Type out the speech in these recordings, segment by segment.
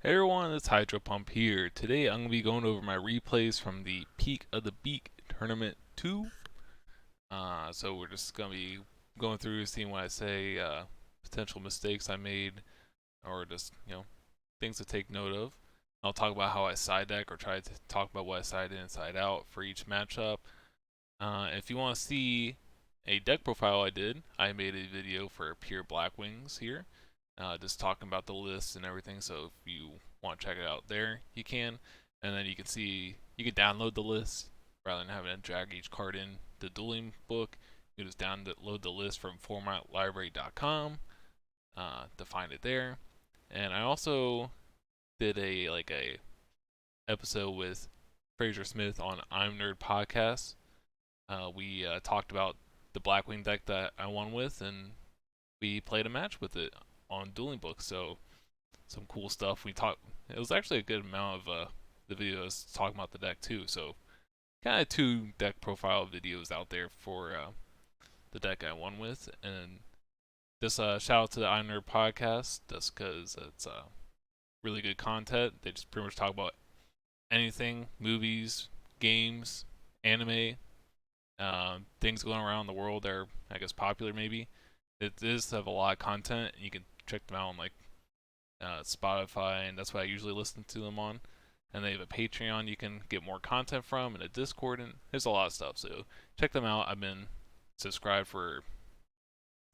Hey everyone, it's Hydro Pump here. Today I'm going to be going over my replays from the Peak of the Beak Tournament 2. So we're just going to be going through, seeing what I say, potential mistakes I made, or just, things to take note of. I'll talk about how I side deck, or try to talk about what I side in and side out for each matchup. If you want to see a deck profile I did, I made a video for Pure Blackwings here, just talking about the list and everything. So if you want to check it out there, you can. And then you can see, you can download the list rather than having to drag each card in the dueling book. You just download the list from formatlibrary.com to find it there. And I also did a episode with Fraser Smith on I'm Nerd Podcast. We talked about the Blackwing deck that I won with, and we played a match with it on Dueling Books. So some cool stuff. We talked. It was actually a good amount of the videos talking about the deck too. So kind of two deck profile videos out there for the deck I won with, and just shout out to the I Nerd podcast, just because it's really good content. They just pretty much talk about anything, movies, games, anime, things going around the world that are, I guess, popular maybe. It does have a lot of content. You can check them out on Spotify, and that's what I usually listen to them on. And they have a Patreon you can get more content from, and a Discord, and there's a lot of stuff. So check them out. I've been subscribed for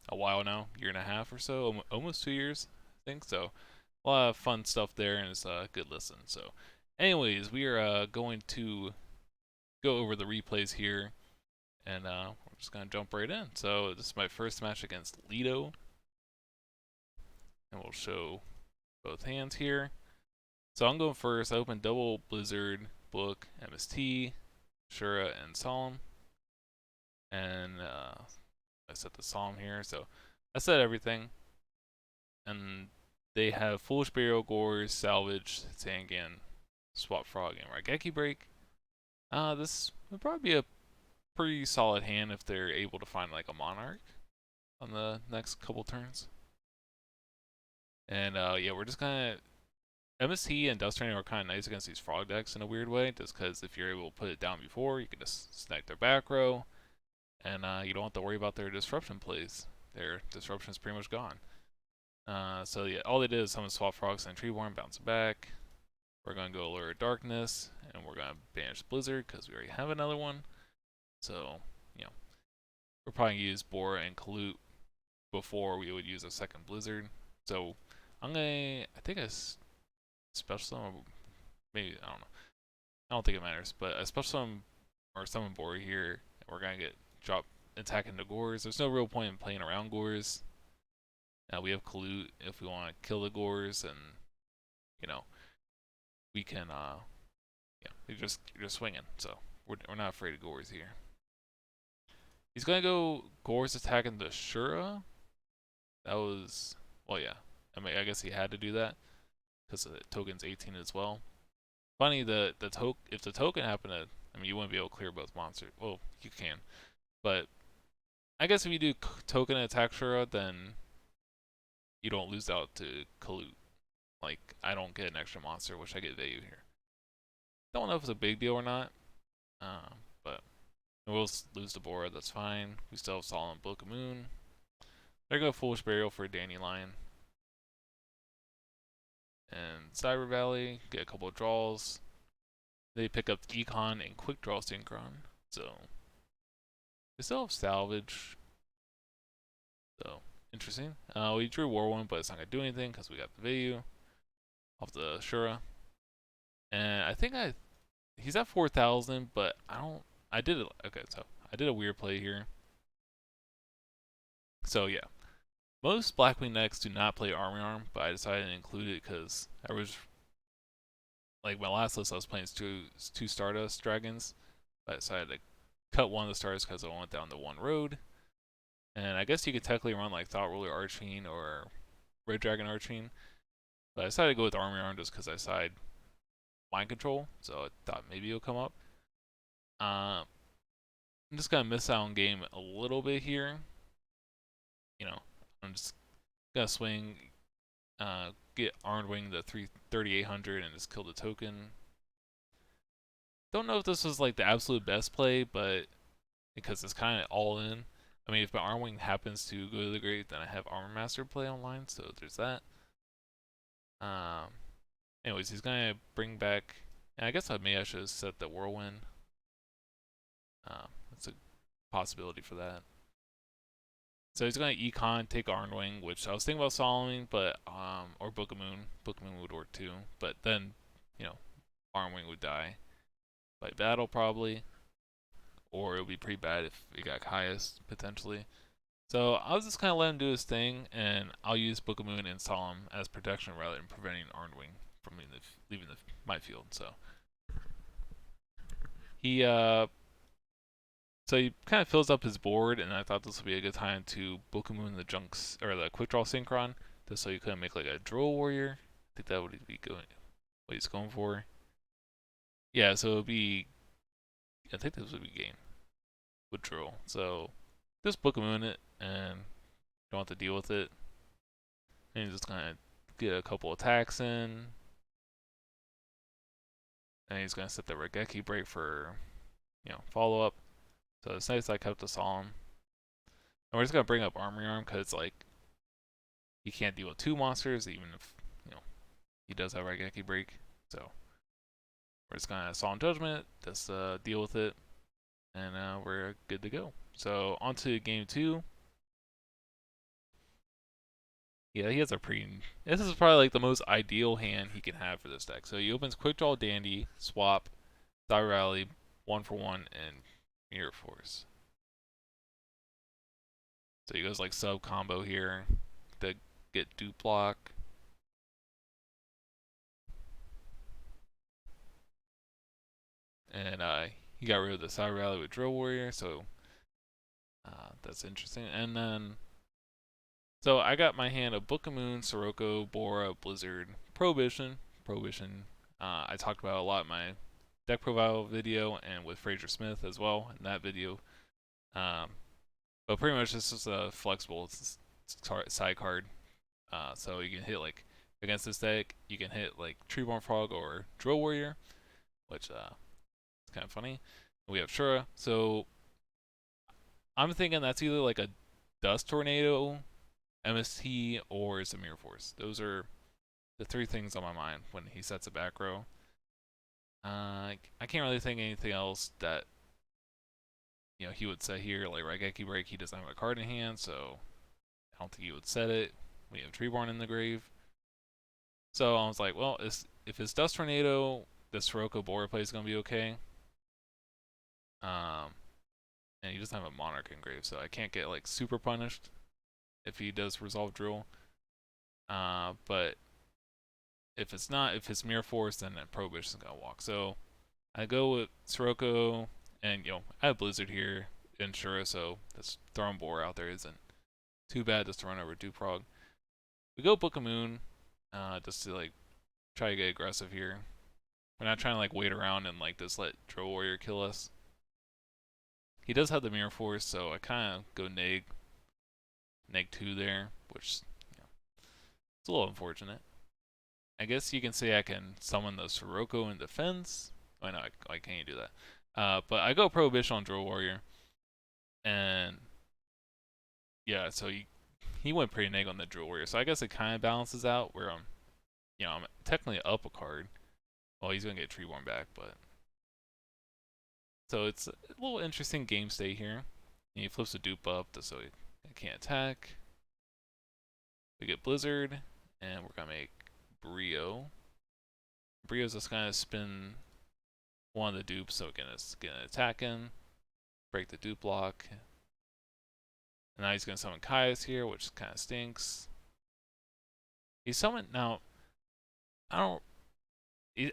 a while now, year and a half or so, almost 2 years, I think. So a lot of fun stuff there, and it's a good listen. So, anyways, we are going to go over the replays here, and we're just gonna jump right in. So this is my first match against Lido, and we'll show both hands here. So I'm going first. I open double Blizzard, Book, MST, Shura, and Solemn. And I set the Solemn here. So I set everything. And they have Foolish Burial, Gores, Salvage, Sangan, Swap Frog, and Raigeki Break. This would probably be a pretty solid hand if they're able to find like a Monarch on the next couple turns. And yeah, we're just gonna MST and Dust Training are kind of nice against these frog decks in a weird way, just because if you're able to put it down before, you can just snipe their back row, and you don't have to worry about their disruption plays. Their disruption is pretty much gone. So yeah, all they did is summon Swap Frogs and Treeborn, bounce it back. We're going to go Allure of Darkness, and we're going to banish Blizzard, because we already have another one. So, we're probably going to use Bora and Kalut before we would use a second Blizzard. So, I'm going to, I think special summon, maybe, I don't know. I don't think it matters, but a special summon or summon Bora here, and we're gonna get drop attacking the Gores. There's no real point in playing around Gores. We have Kalut if we want to kill the Gores, and we can you're just swinging. So we're not afraid of Gores here. He's gonna go Gores attacking the Shura. That was, well, yeah. I mean, I guess he had to do that because the token's 18 as well. Funny, if the token happened to, I mean, you wouldn't be able to clear both monsters. Well, you can, but I guess if you do token attack Shura, then you don't lose out to Kalut. Like, I don't get an extra monster, which I get value here. Don't know if it's a big deal or not, but we'll lose to Bora. That's fine. We still have Solemn Book of Moon. There go Foolish Burial for Dandelion. And Cyber Valley, get a couple of draws. They pick up Econ and Quick Draw Synchron. So, we still have Salvage. So, interesting. We drew War One, but it's not going to do anything because we got the value of the Shura. And I think he's at 4,000, but I did it, okay, so I did a weird play here. So, yeah. Most Blackwing decks do not play Army Arm, but I decided to include it because I was, like, my last list I was playing two Stardust Dragons, but I decided to cut one of the stars because I went down the one road. And I guess you could technically run like Thought Ruler Archfiend or Red Dragon Archfiend, but I decided to go with Army Arm just because I side Mind Control, so I thought maybe it'll come up. I'm just gonna miss out on game a little bit here. I'm just gonna swing get Armed Wing the 3800 and just kill the token. Don't know if this was like the absolute best play, but because it's kind of all in. I mean, if my Arm Wing happens to go to the grave, then I have Armor Master play online, so there's that. Um, Anyways, he's gonna bring back. And I guess maybe I should have set the Whirlwind. That's a possibility for that. So he's gonna Econ, take Arm Wing, which I was thinking about soloing, but or Book of Moon. Book of Moon would work too, but then, you know, Arm Wing would die by battle probably, or it would be pretty bad if he got Caius potentially. So I'll just kind of let him do his thing, and I'll use Book of Moon and Solemn as protection rather than preventing Armed Wing from leaving my field. So he so he kind of fills up his board, and I thought this would be a good time to Book of Moon the Junks or the Quick Draw Synchron, just so you couldn't make like a Drill Warrior. I think that would be going what he's going for. Yeah, so it would be. I think this would be game with Drill. So just Book of Moon it and don't have to deal with it. And he's just gonna get a couple attacks in. And he's gonna set the Regeki break for, follow up. So it's nice I kept the Solemn. And we're just gonna bring up Armory Arm because like he can't deal with two monsters even if he does have Regeki break. So we're just gonna Solemn Judgment, just deal with it, and we're good to go. So on to game two. Yeah, he has a pretty. This is probably like the most ideal hand he can have for this deck. So he opens Quick Draw Dandy, swap, Die Rally, 1-for-1, and Mirror Force. So he goes like sub combo here to get dupe block. And he got rid of the Side Rally with Drill Warrior, so that's interesting. And then, so I got my hand of Book of Moon, Sirocco, Bora, Blizzard, Prohibition. I talked about a lot in my deck profile video and with Fraser Smith as well in that video. But pretty much this is a flexible side card. So you can hit like against this deck, you can hit like Treeborn Frog or Drill Warrior, which is kind of funny. We have Shura, so I'm thinking that's either like a Dust Tornado, MST, or Mirror Force. Those are the three things on my mind when he sets a back row. I can't really think of anything else that he would say here. Like Raigeki Break, he doesn't have a card in hand, so I don't think he would set it. We have Treeborn in the grave. So I was like, well, if it's Dust Tornado, this Sirocco Bora play is going to be okay. And he doesn't have a Monarch in grave, so I can't get like super punished if he does Resolve Drill. But if it's not, if it's Mirror Force, then Prohibition is going to walk. So I go with Sirocco, and I have Blizzard here in Shura, so this throwing Bora out there isn't too bad just to run over Duprog. We go Book of Moon, just to like try to get aggressive here. We're not trying to like wait around and like just let Drill Warrior kill us. He does have the Mirror Force, so I kind of go neg 2 there, which it's a little unfortunate. I guess you can say I can summon the Sirocco in defense. Oh no, I can't do that. But I go Prohibition on Drill Warrior, and yeah, so he went pretty neg on the Drill Warrior, so I guess it kind of balances out where I'm technically up a card. Well, he's gonna get Treeborn back, but so it's a little interesting game state here. And he flips the dupe up so he can't attack. We get Blizzard, and we're gonna make Brio. Brio's just gonna spin one of the dupes so it can get an attack in, break the dupe block. And now he's gonna summon Caius here, which kind of stinks. He summoned now.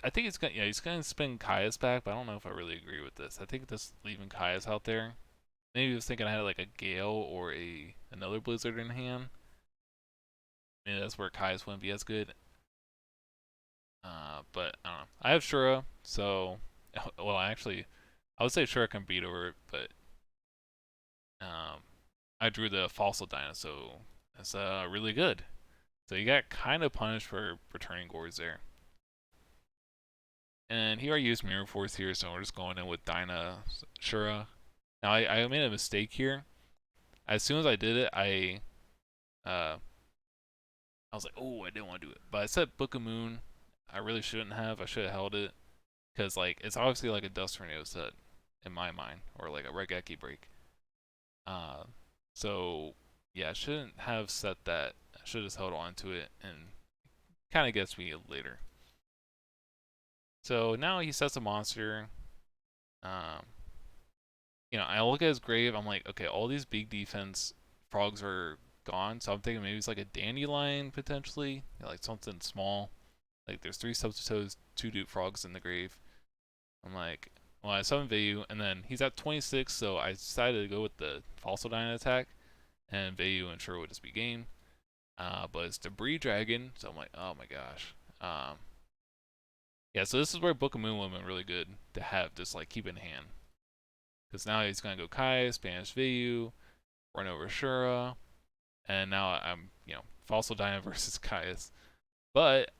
I think he's gonna spin Caius back, but I don't know if I really agree with this. I think just leaving Caius out there. Maybe he was thinking I had like a Gale or another Blizzard in hand. Maybe that's where Caius wouldn't be as good. But I don't know. I have Shura, so well actually I would say Shura can beat over it, but I drew the Fossil Dino, so that's really good. So he got kind of punished for returning Gores there. And he already used Mirror Force here, so we're just going in with Dyna Shura. Now I made a mistake here. As soon as I did it, uh, I was like, oh, I didn't want to do it. But I said Book of Moon. I really shouldn't have. I should have held it. Because, like, it's obviously like a Dust Tornado set in my mind. Or like a Regeki break. Uh, so, yeah, I shouldn't have set that. I should have held on to it. And kind of gets me later. So now he sets a monster. Um, I look at his grave. I'm like, okay, all these big defense frogs are gone. So I'm thinking maybe it's like a dandelion potentially, like something small. Like there's 3 substitutes, 2 dupe frogs in the grave. I'm like, well, I summon Vayu, and then he's at 26, so I decided to go with the Fossil Dyna attack, and Vayu and Shura would just be game. But it's Debris Dragon, so I'm like, oh my gosh. Yeah, so this is where Book of Moon would have been really good to have, just like keep in hand. Because now he's going to go Kai, Spanish Vayu, run over Shura, and now I'm, Fossil Dyna versus Caius. But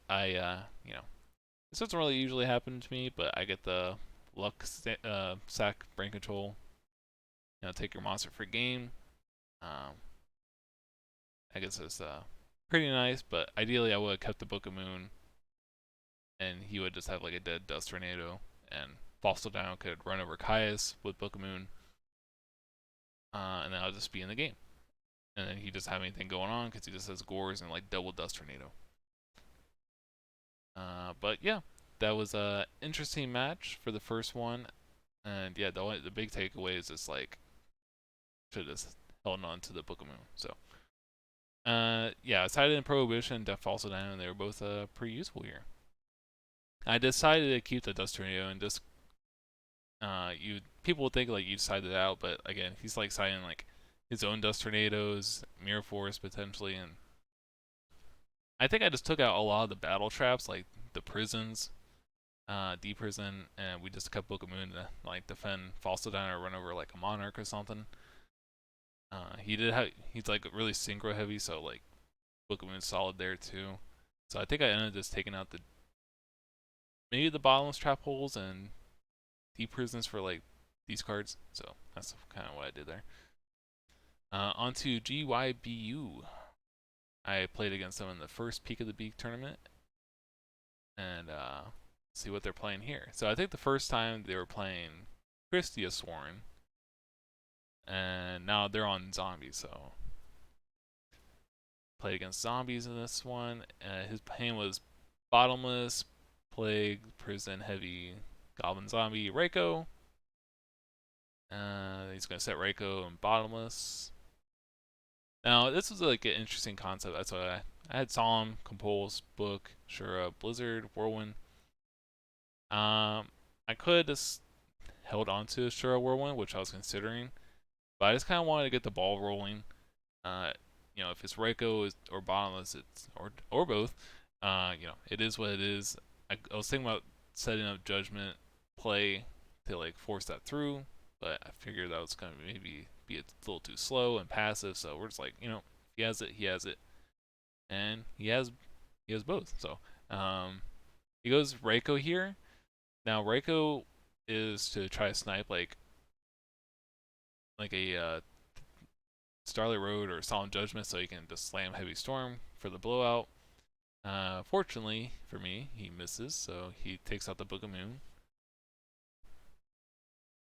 this doesn't really usually happen to me, but I get the luck sack brain control. Take your monster for game. I guess it's pretty nice, but ideally I would have kept the Book of Moon, and he would just have like a dead Dust Tornado, and Fossil Dyna could run over Caius with Book of Moon, and then I'll just be in the game. And then he doesn't have anything going on because he just has Gores and like double Dust Tornado. But yeah, that was a interesting match for the first one, and yeah, the big takeaway is just like should have held on to the Book of Moon. So, yeah, Aside in Prohibition and Death Falso Down, they were both pretty useful here. I decided to keep the Dust Tornado and just people would think like you decided it out, but again, he's like citing like his own Dust Tornadoes, Mirror Force potentially, and I think I just took out a lot of the battle traps, like the prisons, D prison, and we just kept Book of Moon to like defend Falso Down or run over like a Monarch or something. He's like really synchro heavy, so like Book of Moon's solid there too. So I think I ended up just taking out maybe the bottomless trap holes and deep prisons for like these cards. So that's kind of what I did there. Onto GYBU. I played against them in the first Peak of the Beak tournament, and see what they're playing here. So I think the first time they were playing Christia Sworn, and now they're on zombies. So played against zombies in this one. His pain was bottomless, plague, prison, heavy, goblin, zombie, Reiko. He's gonna set Reiko and bottomless. Now this was like an interesting concept. That's why I had Solemn, Compulse, Book, Shura, Blizzard, Whirlwind. I could just held on to Shura Whirlwind, which I was considering, but I just kind of wanted to get the ball rolling. If it's Reiko or bottomless, it's or both. It is what it is. I was thinking about setting up Judgment play to like force that through, but I figured that was gonna maybe be a little too slow and passive. So we're just like, if he has it, he has it, and he has both. So he goes Reiko here. Now Reiko is to try to snipe like a Starlight Road or Solemn Judgment, so you can just slam Heavy Storm for the blowout. Fortunately for me, he misses, so he takes out the Book of Moon.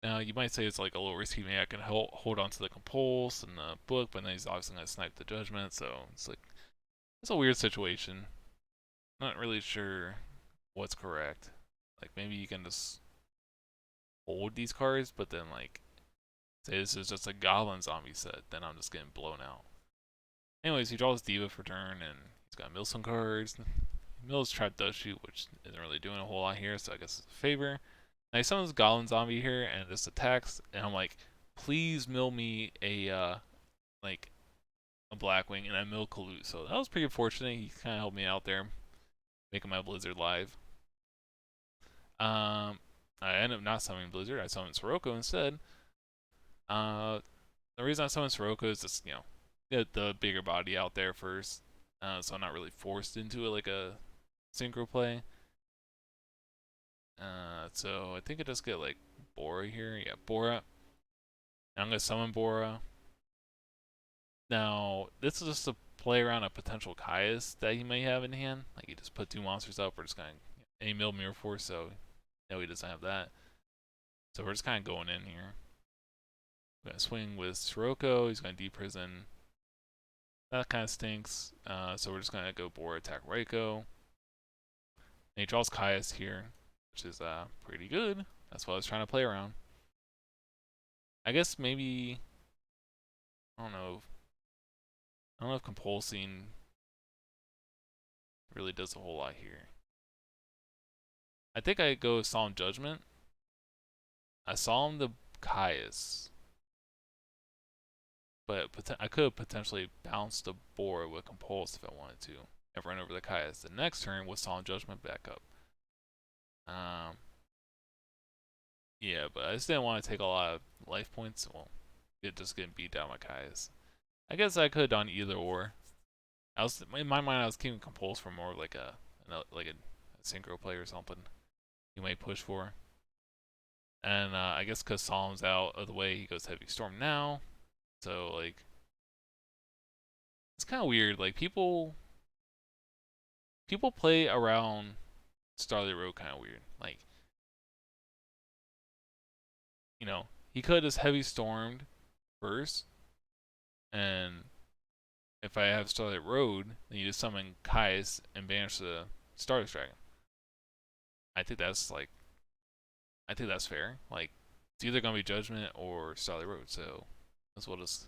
Now you might say it's like a little risky. Maybe I can hold on to the Compulse and the Book, but then he's obviously gonna snipe the Judgment, so it's a weird situation. Not really sure what's correct. Like maybe you can just hold these cards, but then like say this is just a Goblin Zombie set, then I'm just getting blown out. Anyways, he draws Diva for turn, and he's got mill some cards. Mill's Trap does shoot, which isn't really doing a whole lot here, so I guess it's a favor. Now he summons Goblin Zombie here, and just attacks, and I'm like, please mill me a Blackwing, and I mill Kalut. So that was pretty fortunate. He kind of helped me out there, making my Blizzard live. I ended up not summoning Blizzard. I summoned Sirocco instead. The reason I summoned Sirocco is just, get the bigger body out there first. so I'm not really forced into it like a synchro play. So I think I just get like Bora here. Yeah, Bora. And I'm gonna summon Bora. Now this is just to play around a potential Caius that he may have in hand. Like he just put 2 monsters up. We're just gonna any mill Mirror Force, so no, he doesn't have that. So we're just kind of going in here. We're gonna swing with Sirocco. He's gonna deprison. That kind of stinks. So we're just gonna go Bora attack Raikou. And he draws Caius here, which is pretty good. That's what I was trying to play around. I guess maybe I don't know. I don't know if compulsing really does a whole lot here. I think I go Solemn Judgment. I saw him the Caius, but I could have potentially bounced the Bora with Compulse if I wanted to, and run over the Caius. The next turn with Solemn Judgment back up. Yeah, but I just didn't want to take a lot of life points. Well, just getting beat down by Caius. I guess I could have done either or. I was in my mind I was keeping Compulse for more like a synchro play or something you might push for. And I guess because Solemn's out of the way, he goes Heavy Storm now. So like, it's kind of weird. Like people play around Starlight Road kind of weird. Like, you know, he could have just Heavy Stormed first, and if I have Starlight Road, then you just summon Caius and banish the Stardust Dragon. I think that's fair. Like, it's either gonna be Judgment or Starlight Road, so as well just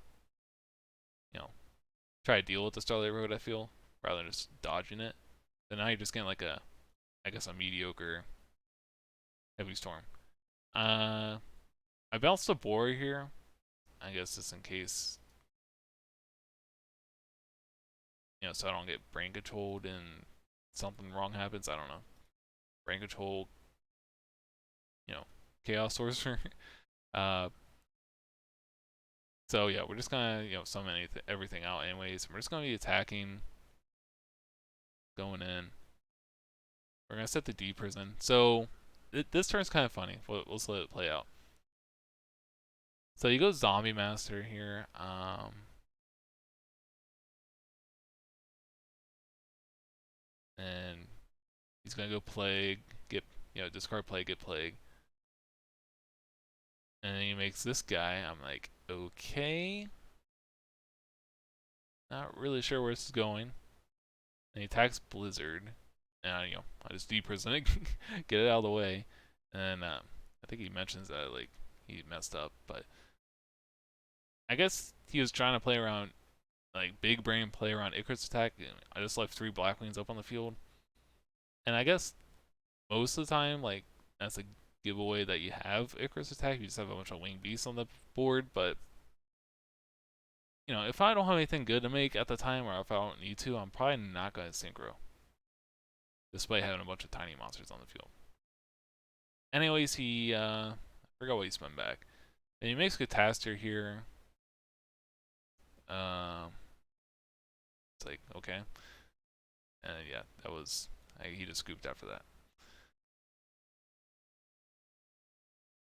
try to deal with the Starlight Road. I feel rather than just dodging it. Then now you're just getting like a mediocre Heavy Storm. I bounced a Bora here. I guess just in case, so I don't get brain controlled and something wrong happens. I don't know. Brain control, Chaos Sorcerer. So yeah, we're just gonna summon everything out anyways. We're just gonna be attacking, going in. We're gonna set the D prison. So this turn's kind of funny. Let's let it play out. So you go Zombie Master here. And he's gonna go Plague, get discard Plague, get Plague. And then he makes this guy. I'm like, okay. Not really sure where this is going. And he attacks Blizzard. And I just deprison it, get it out of the way. And I think he mentions that like he messed up, but I guess he was trying to play around like big brain play around Icarus attack. I just left 3 Black Wings up on the field. And I guess most of the time, like that's a giveaway that you have Icarus attack. You just have a bunch of winged beasts on the board, but if I don't have anything good to make at the time, or if I don't need to, I'm probably not going to synchro, despite having a bunch of tiny monsters on the field. Anyways, he I forgot what he spent back. And he makes Catastor here. It's like, okay. And yeah, that was he just scooped after that.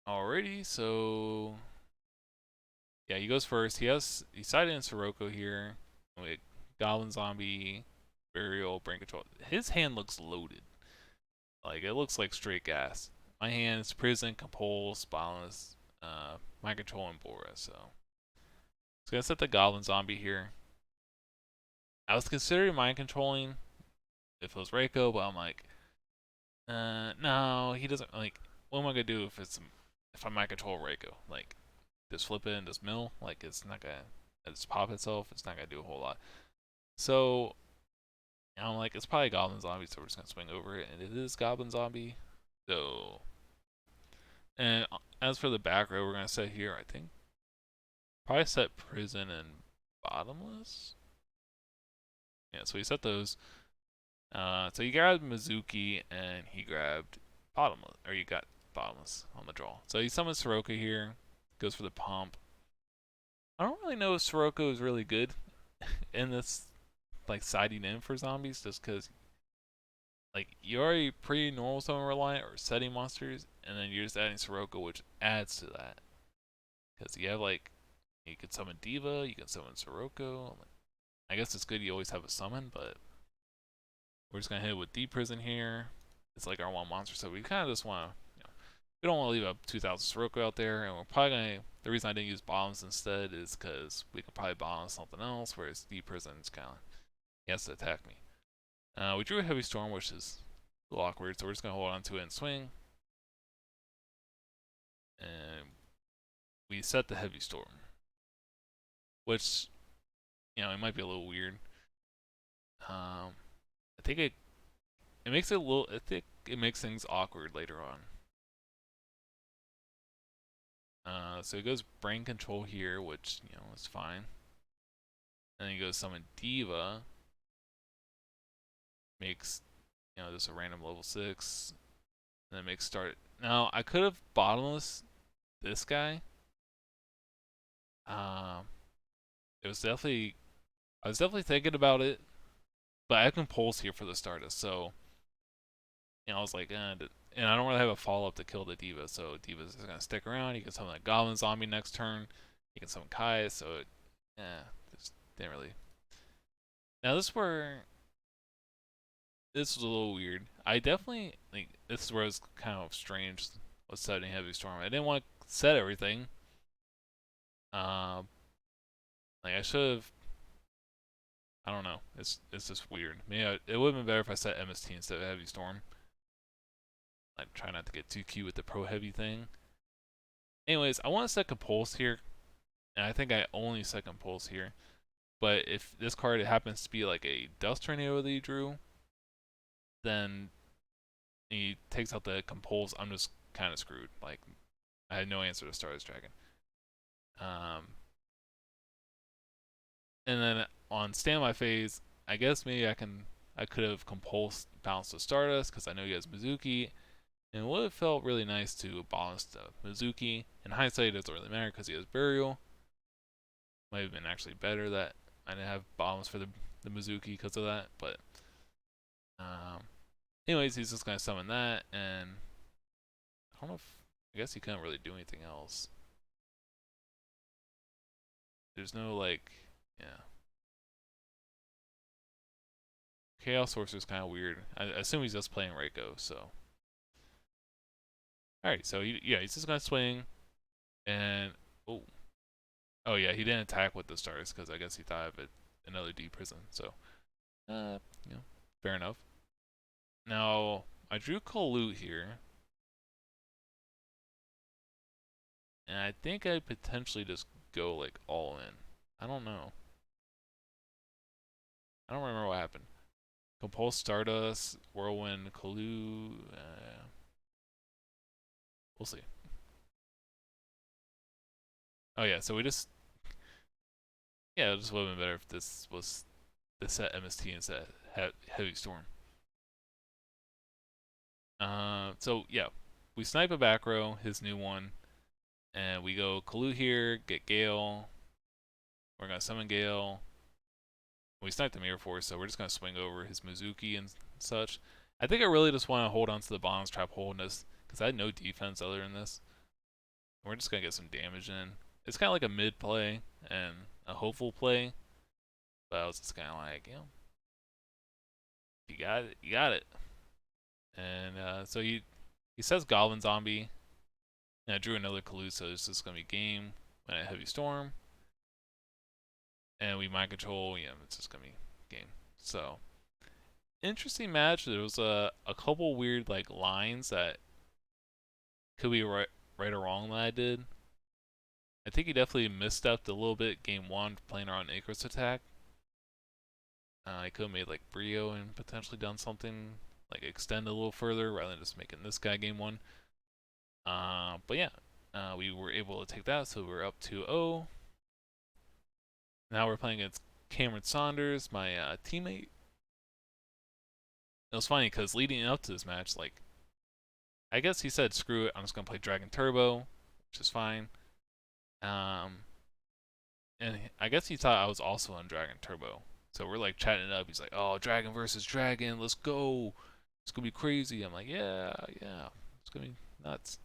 Alrighty, so yeah, he goes first. He sided in Sirocco here with Goblin Zombie, Burial, Brain Control. His hand looks loaded. Like it looks like straight gas. My hand is Prison, Compulse, Boundless, Mind Control, and Bora. So it's gonna set the Goblin Zombie here. I was considering Mind Controlling if it was Raikou, but I'm like, no, he doesn't. Like, what am I gonna do if I Mind Control Raikou? Like, just flip it and just mill? Like, it's not gonna just pop itself. It's not gonna do a whole lot. So I'm like, it's probably Goblin Zombie, so we're just gonna swing over it, and it is Goblin Zombie. So, and as for the back row, we're gonna set here. I think probably set Prison and Bottomless. Yeah, so we set those. So you grabbed Mizuki and he grabbed Bottomless, or you got Bottomless on the draw. So he summons Sirocco here, goes for the pump. I don't really know if Sirocco is really good in this like siding in for zombies just because like you're already pretty normal summon reliant or setting monsters, and then you're just adding Sirocco, which adds to that. Because you have like you can summon Diva, you can summon Sirocco. I guess it's good you always have a summon, but we're just gonna hit it with Deep Prison here. It's like our one monster, so we kind of just want to, we don't want to leave a 2000 Sirocco out there, and we're probably gonna. The reason I didn't use bombs instead is because we could probably bomb something else, whereas Deep Prison is kind of he has to attack me. We drew a Heavy Storm, which is a little awkward, so we're just gonna hold on to it and swing, and we set the Heavy Storm, which it might be a little weird. I think it makes it a little. I think it makes things awkward later on. So it goes Brain Control here, which is fine. And then he goes Summon Diva. Makes just a random level 6. And then makes start. Now I could have bottomless this guy. It was definitely I was definitely thinking about it, but I can pulse here for the Stardust, so I was like, and I don't really have a follow up to kill the Diva, so Diva's just gonna stick around. You can summon a Goblin Zombie next turn. You can summon Kai, so just didn't really. Now this was a little weird. I definitely think this is where it's kind of strange. Was setting Heavy Storm. I didn't want to set everything. Like I should have. I don't know. It's just weird. Maybe it would have been better if I set MST instead of Heavy Storm. I try not to get too cute with the pro heavy thing. Anyways, I want to set Compulse here, and I think I only set Compulse here. But if this card happens to be like a Dust Tornado that you drew, then he takes out the Compulse. I'm just kind of screwed. Like I had no answer to Stardust Dragon. And then on standby phase, I guess maybe I could have Compulsed bounced to Stardust because I know he has Mizuki. And it would have felt really nice to balance the Mizuki. In hindsight, it doesn't really matter because he has Burial. Might have been actually better that I didn't have bombs for the Mizuki because of that. But, anyways, he's just going to summon that. And I don't know if. I guess he couldn't really do anything else. There's no, like. Yeah. Chaos Sorcerer's kind of weird. I assume he's just playing Reiko, so. Alright, so he's just gonna swing, and oh yeah, he didn't attack with the stars because I guess he thought of it another Deep Prison. So, fair enough. Now I drew Kalut here, and I think I'd potentially just go like all in. I don't know. I don't remember what happened. Compulse Stardust, Whirlwind, Kalut. We'll see. Oh yeah, so we just it just would have been better if this was the set MST instead Heavy Storm. So yeah, we snipe a back row, his new one, and we go Kalut here, get Gale. We're gonna summon Gale. We sniped the Mirror Force, so we're just gonna swing over his Mizuki and such. I think I really just want to hold on to the Bombs Trap Holdness because I had no defense other than this. We're just gonna get some damage in. It's kind of like a mid play and a hopeful play, but I was just kind of like, you got it, you got it. And so he says Goblin Zombie, and I drew another Kalut, so it's just gonna be game when I Heavy Storm, and we Mind Control. Yeah, it's just gonna be game. So interesting match. There was a couple weird like lines that could be right or wrong that I did. I think he definitely misstepped a little bit game 1 playing around Icarus attack. I could have made like Brio and potentially done something like extend a little further rather than just making this guy game 1. But yeah, we were able to take that, so we're up 2-0. Now we're playing against Cameron Saunders, my teammate. It was funny because leading up to this match, like, I guess he said, screw it, I'm just going to play Dragon Turbo, which is fine. And I guess he thought I was also on Dragon Turbo. So we're like chatting it up. He's like, "Oh, dragon versus dragon, let's go. It's gonna be crazy." I'm like, "Yeah, yeah, it's gonna be nuts."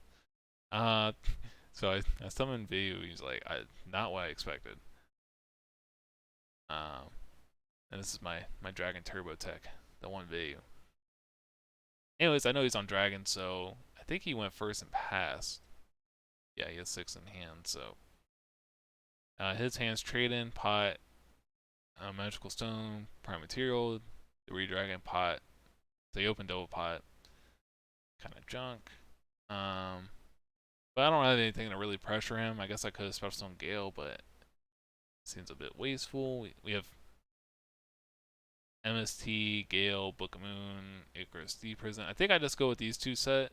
Uh, so I summoned Vayu. He's like, not what I expected." Um, and this is my dragon turbo tech, the one Vayu. Anyways, I know he's on dragon, so I think he went first and passed. Yeah, he has 6 in hand, so his hands trade in pot, magical stone, prime material, the redragon pot. So he opened double pot, kind of junk. But I don't have anything to really pressure him. I guess I could have special on Gale, but it seems a bit wasteful. We have MST, Gale, Book of Moon, Icarus D Prison. I think I just go with these two set.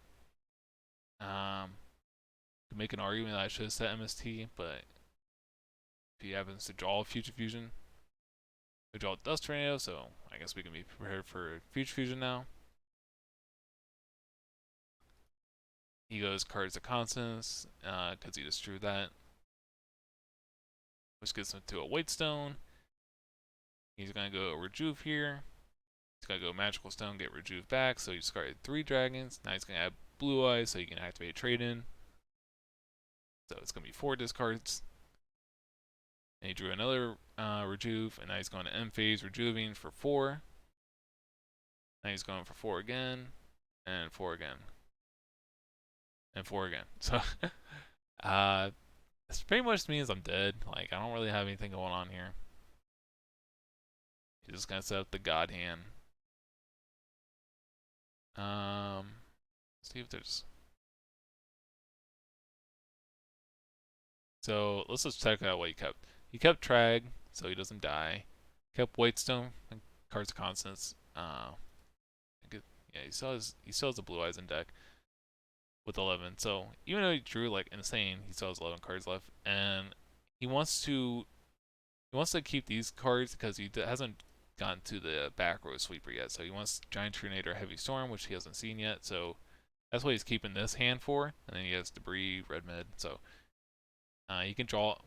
Could make an argument that I should have set MST, but if he happens to draw Future Fusion, we draw Dust Tornado, so I guess we can be prepared for Future Fusion now. He goes Cards of Constance, because he just drew that. Which gets him to a White Stone. He's going to go Rejuve here. He's going to go Magical Stone, get Rejuve back, so he discarded 3 dragons. Now he's going to add Blue Eyes, so he can activate Trade In. So it's going to be 4 discards. And he drew another Rejuve, and now he's going to end phase Rejuving for 4. Now he's going for 4 again, and 4 again, and 4 again. So, this pretty much means I'm dead. Like, I don't really have anything going on here. He's just gonna set up the God Hand. See if there's. So let's just check out what he kept. He kept Trag, so he doesn't die. Kept Whitestone and Cards of Constance. Yeah, he still has the Blue Eyes in deck with 11. So even though he drew like insane, he still has 11 cards left, and he wants to keep these cards because he hasn't gotten to the back row sweeper yet. So he wants Giant Tornado or Heavy Storm, which he hasn't seen yet. So that's what he's keeping this hand for. And then he has Debris, Red Mid. So he can draw.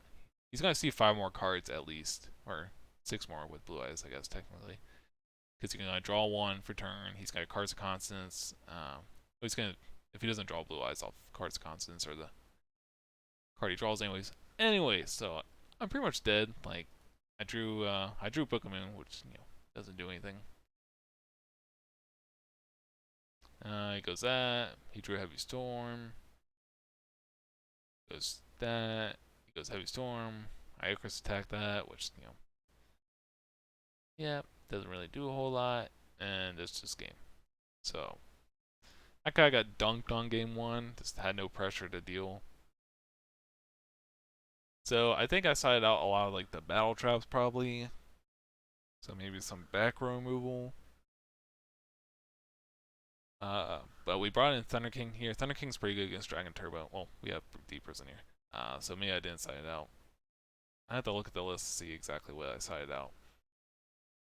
He's gonna see 5 more cards at least, or 6 more with Blue Eyes, I guess technically, because he's gonna draw 1 for turn. He's got Cards of Constance. He's gonna, if he doesn't draw Blue Eyes off Cards of Constance or the card he draws anyways. So I'm pretty much dead. Like I drew Book of Moon, which doesn't do anything. He goes that. He drew Heavy Storm. Goes that. He goes Heavy Storm. Icarus attack that, which yeah, doesn't really do a whole lot, and it's just game. So that guy got dunked on game 1. Just had no pressure to deal. So I think I sided out a lot of like the battle traps probably. So maybe some back row removal. But we brought in Thunder King here. Thunder King's pretty good against Dragon Turbo. Well, we have Deep Prison here. So maybe I didn't side it out. I have to look at the list to see exactly what I sided out.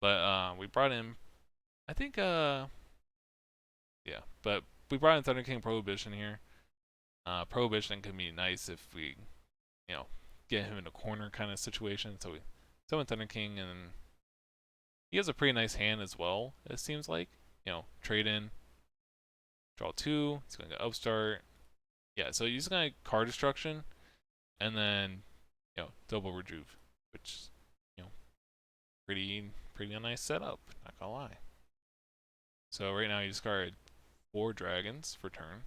But we brought in, I think, yeah. But we brought in Thunder King Prohibition here. Prohibition can be nice if we, get him in a corner kind of situation. So we summon Thunder King, and he has a pretty nice hand as well, it seems like. Trade in, draw 2, he's going to upstart. Yeah, so he's going to card destruction, and then, double Rejuve, which, pretty nice setup, not gonna lie. So right now he discarded 4 dragons for turn.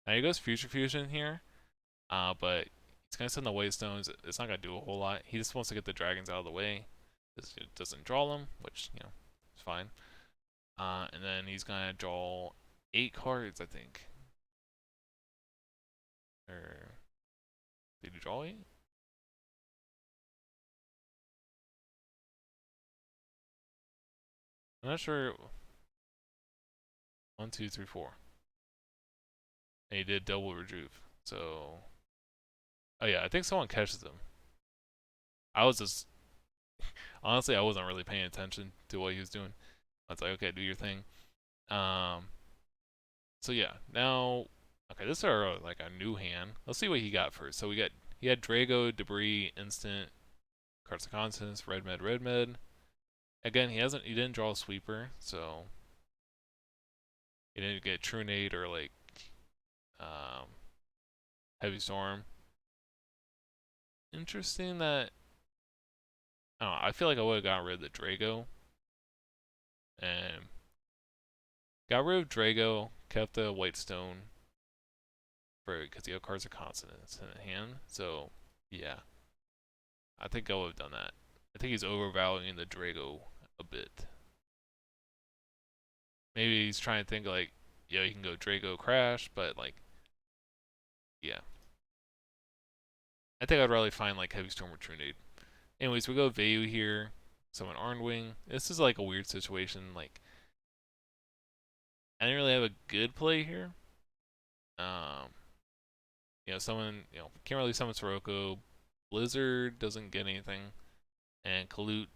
Now he goes Future Fusion here, but he's gonna send the White Stones. It's not gonna do a whole lot. He just wants to get the dragons out of the way. It doesn't draw them, which is fine. And then he's gonna draw 8 cards, I think. Or did he draw 8? I'm not sure. 1, 2, 3, 4. And he did double Rejuve. So, oh yeah, I think someone catches him. I was just honestly, I wasn't really paying attention to what he was doing. I was like, okay, do your thing. So yeah, now, okay, this is our like a new hand. Let's see what he got first. So he had Drago, Debris, Instant, Cards of Constance, Red Med, Again, he didn't draw a sweeper, so he didn't get True Nade or like um, Heavy Storm. Interesting that I don't know, I feel like I would have gotten rid of the Drago and got rid of Drago, kept the White Stone for because the other cards are consonants in hand. So yeah, I think I would have done that. I think he's overvaluing the Drago a bit. Maybe he's trying to think like, yeah, you can go Drago Crash, but like, yeah. I think I'd rather find like Heavy Storm or True Nade. Anyways, we go Vayu here, summon Arnwing. This is like a weird situation. Like, I didn't really have a good play here. Um, someone, can't really summon Sirocco. Blizzard doesn't get anything, and Kalut,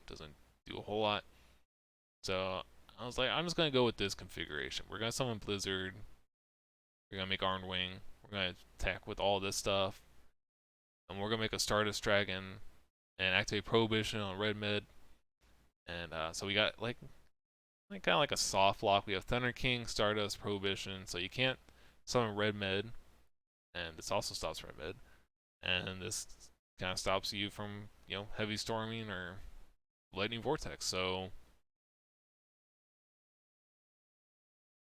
doesn't do a whole lot. So I was like, I'm just gonna go with this configuration. We're gonna summon Blizzard. We're gonna make Arnwing. We're gonna attack with all this stuff, and we're gonna make a Stardust Dragon and activate Prohibition on red mid. And so we got like kind of like a soft lock. We have Thunder King, Stardust, Prohibition. So you can't summon red mid, and this also stops red mid. And this kind of stops you from heavy storming or lightning vortex. So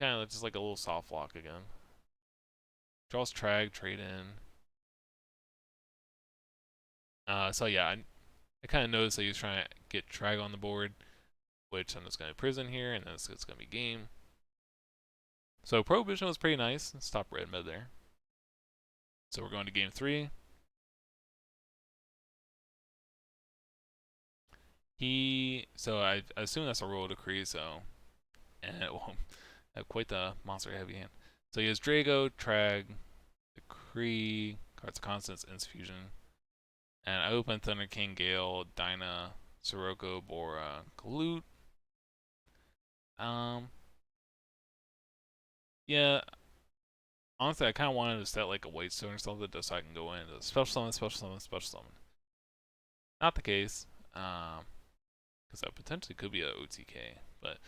kind of just like a little soft lock again. Draws Trag, trade in. So yeah, I kind of noticed that he was trying to get Trag on the board, which I'm just going to prison here, and then it's going to be game. So Prohibition was pretty nice. Stop red mid there. So we're going to game 3. So I assume that's a royal decree, so, and it will have quite the monster heavy hand. So he has Drago, Trag, Decree, cards of Constance, Infusion. And I open Thunder King, Gale, Dinah, Sirocco, Bora, Kalut. Yeah, honestly, I kind of wanted to set like a White Stone or something just so I can go in and special summon, special summon, special summon. Not the case, because that potentially could be a OTK. But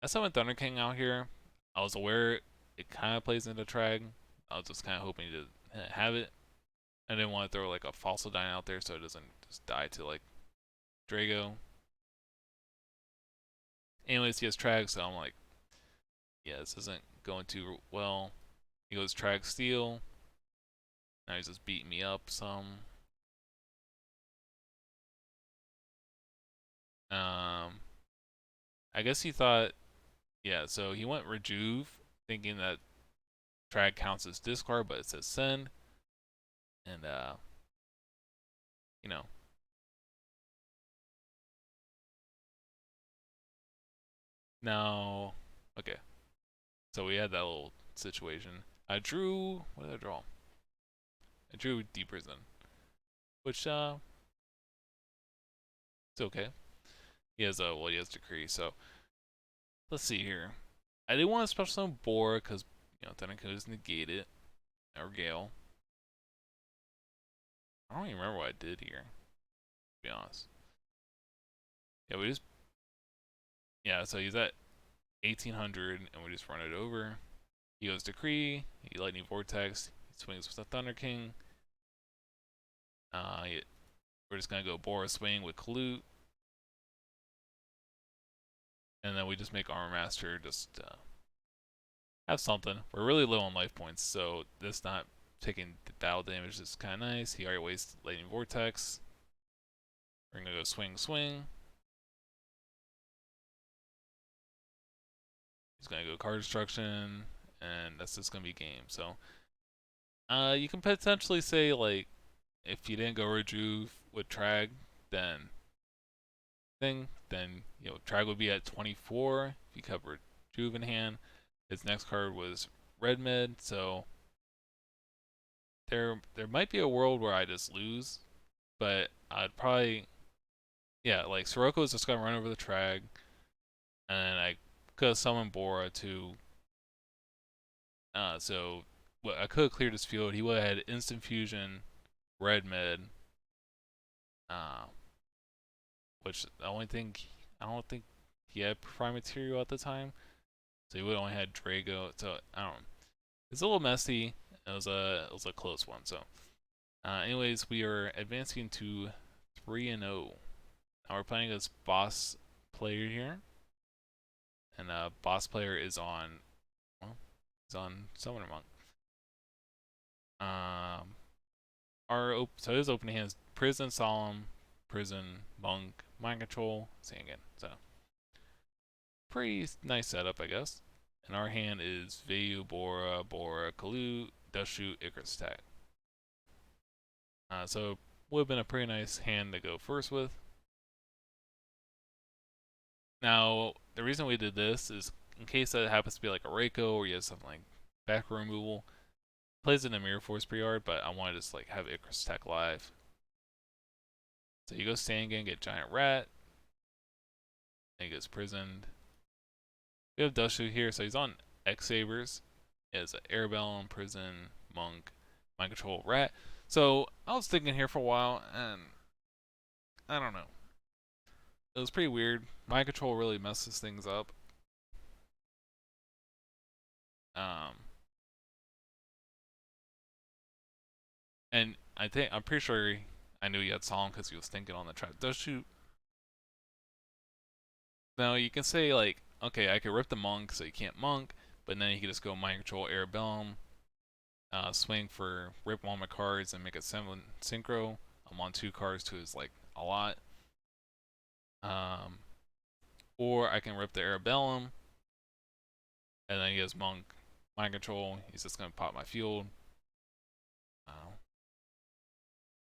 I summoned Thunder King out here. I was aware it kind of plays into Trag. I was just kind of hoping to have it. I didn't want to throw like a Fossil Dyne out there so it doesn't just die to like Drago. Anyways, he has Trag, so I'm like, yeah, this isn't going too well. He goes Trag Steel. Now he's just beating me up some. I guess he thought, yeah, so he went Rejuve, thinking that Trag counts as discard, but it says send. And, you know, now, okay, so we had that little situation. I drew, what did I draw? I drew Deep Prison, which, it's okay. He has, he has Decree, so let's see here. I didn't want to special summon Bora because, then I could just negate it, or Gale. I don't even remember what I did here, to be honest. Yeah, so he's at 1800, and we just run it over. He goes Decree, he Lightning Vortex, he swings with the Thunder King. We're just gonna go Bora Swing with Kalut. And then we just make Armor Master just have something. We're really low on life points, so this not taking the battle damage is kind of nice. He already wastes Lightning Vortex. We're gonna go Swing, Swing. He's gonna go Card Destruction, and that's just gonna be game. So, you can potentially say like, if you didn't go Rejuve with Trag, then Trag would be at 24 if you covered Rejuve in hand. His next card was Red Mid, so there might be a world where I just lose, but I'd probably like Sirocco is just gonna run over the Trag, and I could have summoned Bora to so well, I could have cleared his field. He would have had instant fusion, red mid, uh, which the only thing I don't think he had prime material at the time, so he would only had Drago. So I don't know. It's a little messy. It was a close one. So, anyways, we are advancing to 3-0. Now we're playing against boss player here, and boss player is on well, he's on Summoner Monk. So his opening hand is Prison, Solemn, Prison, Monk, Mind Control, Singing. So pretty nice setup, I guess. And our hand is Vayu, Bora, Kalu, Dushu, Icarus attack. So would have been a pretty nice hand to go first with. Now, the reason we did this is in case that happens to be like a Reiko or you have something like back removal. Plays in a Mirror Force pretty hard, but I wanted to just like have Icarus attack live. So you go Sangan, get Giant Rat, and he gets prisoned. We have Dushu here, so he's on X Sabers. He has an Airbellum, Prison, Monk, Mind Control, Rat. So I was thinking here for a while, and I don't know. It was pretty weird. Mind Control really messes things up. And I'm pretty sure I knew he had Solemn because he was thinking on the trap. Dushu. Now you can say like, okay, I could rip the Monk so you can't Monk, but then you can just go Mind Control, Airbellum, swing for rip one of my cards and make it 7 synchro. I'm on 2 cards to his like a lot. Or I can rip the Arabellum, and then he has Monk, Mind Control. He's just gonna pop my field.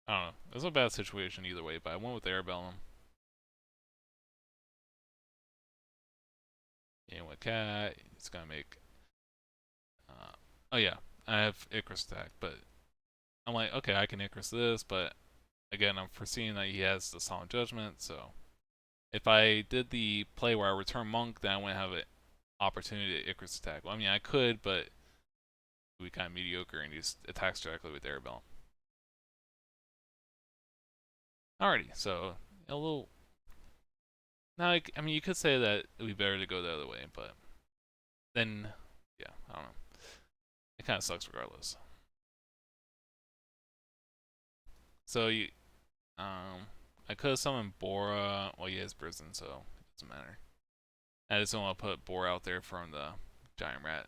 I don't know. It was a bad situation either way, but I went with Arabellum. And with Cat, it's gonna make. Oh yeah, I have Icarus attack, but I'm like, okay, I can Icarus this, but again, I'm foreseeing that he has the Solemn Judgment, so if I did the play where I return Monk, then I wouldn't have an opportunity to Icarus attack. Well, I mean, I could, but it would be kind of mediocre, and he just attacks directly with Arabellum. Alrighty, so a little. Now, I mean, you could say that it would be better to go the other way, but then, yeah, I don't know. It kind of sucks regardless. So I could have summoned Bora. Well, he has Prison, so it doesn't matter. I just don't want to put Bora out there from the Giant Rat.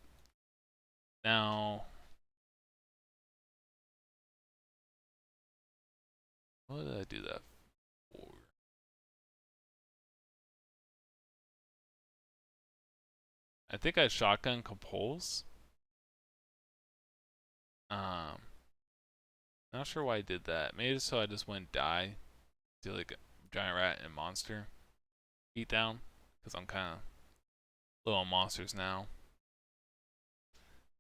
Now, what did I do that for? I think I shotgun Compulse. Not sure why I did that. Maybe so I just went die, do like a Giant Rat and Monster beat down, because I'm kind of low on monsters now.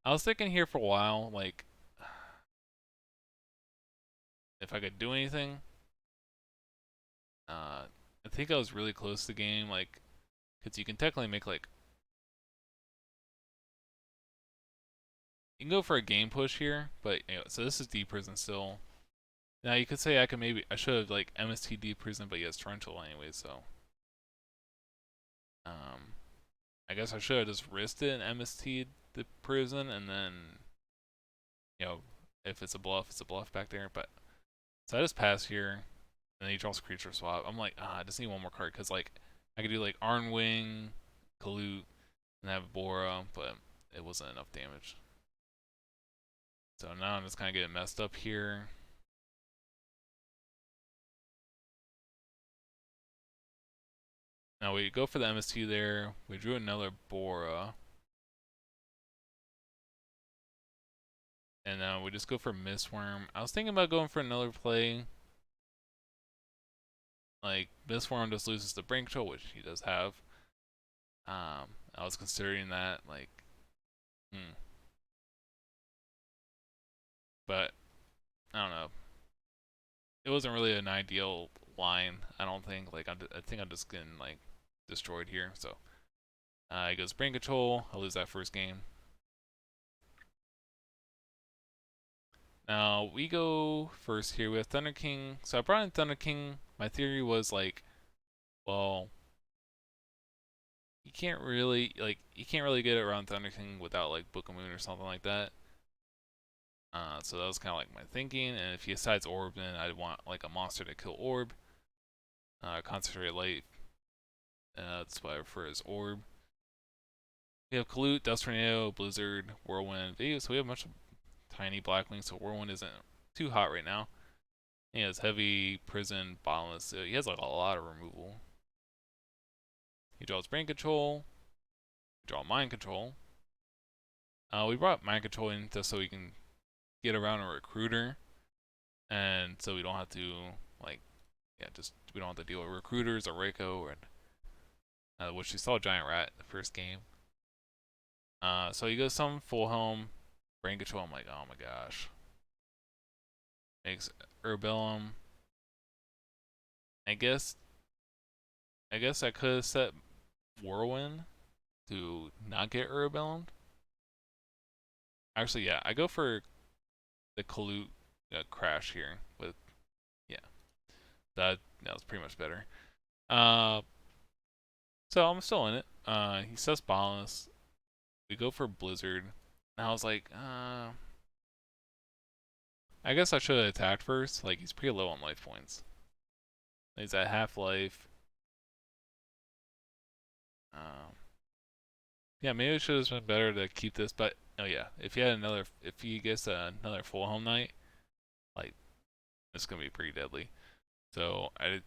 I was thinking here for a while, like, if I could do anything. I think I was really close to the game, like, because you can technically make, like, you can go for a game push here, but, you know, so this is D Prison still. Now, you could say I should have, like, MST D Prison, but he has Torrential anyway, so. I guess I should have just risked it and MST the Prison, and then, you know, if it's a bluff, it's a bluff back there, but. So I just pass here, and then he draws creature swap. I'm like, I just need one more card, because, like, I could do, like, Arnwing, Kalut, and have Bora, but it wasn't enough damage. So now I'm just kind of getting messed up here. Now we go for the MST there. We drew another Bora. And now we just go for Mistworm. I was thinking about going for another play. Like, Mistworm just loses the Brain Control, which he does have. I was considering that, like, But, I don't know. It wasn't really an ideal line, I don't think. Like, I think I'm just getting, like, destroyed here. So, he goes Brain Control. I lose that first game. Now, we go first here with Thunder King. So I brought in Thunder King. My theory was, like, Well, you can't really get around Thunder King without like Book of Moon or something like that. So that was kind of like my thinking. And if he decides Orb, then I'd want like a monster to kill Orb. Concentrate Light. That's what I prefer as Orb. We have Kalute, Dust Tornado, Blizzard, Whirlwind, Video. So we have a bunch of tiny Blackwings. So Whirlwind isn't too hot right now. He has Heavy, Prison, Bottomless. So he has like a lot of removal. He draws Brain Control. Draw Mind Control. We brought Mind Control in just so we can get around a Recruiter, and so we don't have to like, yeah, just we don't have to deal with Recruiters or Reiko or which we saw Giant Rat the first game. So he goes some Full Helm, Brain Control. I'm like, oh my gosh. Makes Urbellum. I guess I could have set Whirlwind to not get Urbellum. Actually, yeah, I go for the Kalute crash here with, yeah, that was pretty much better. Uh, so I'm still in it. He says Balance. We go for Blizzard. And I was like, I guess I should have attacked first. Like, he's pretty low on life points. He's at half life. Yeah, maybe it should have been better to keep this, but oh yeah, if he gets another full home night, like it's gonna be pretty deadly. So that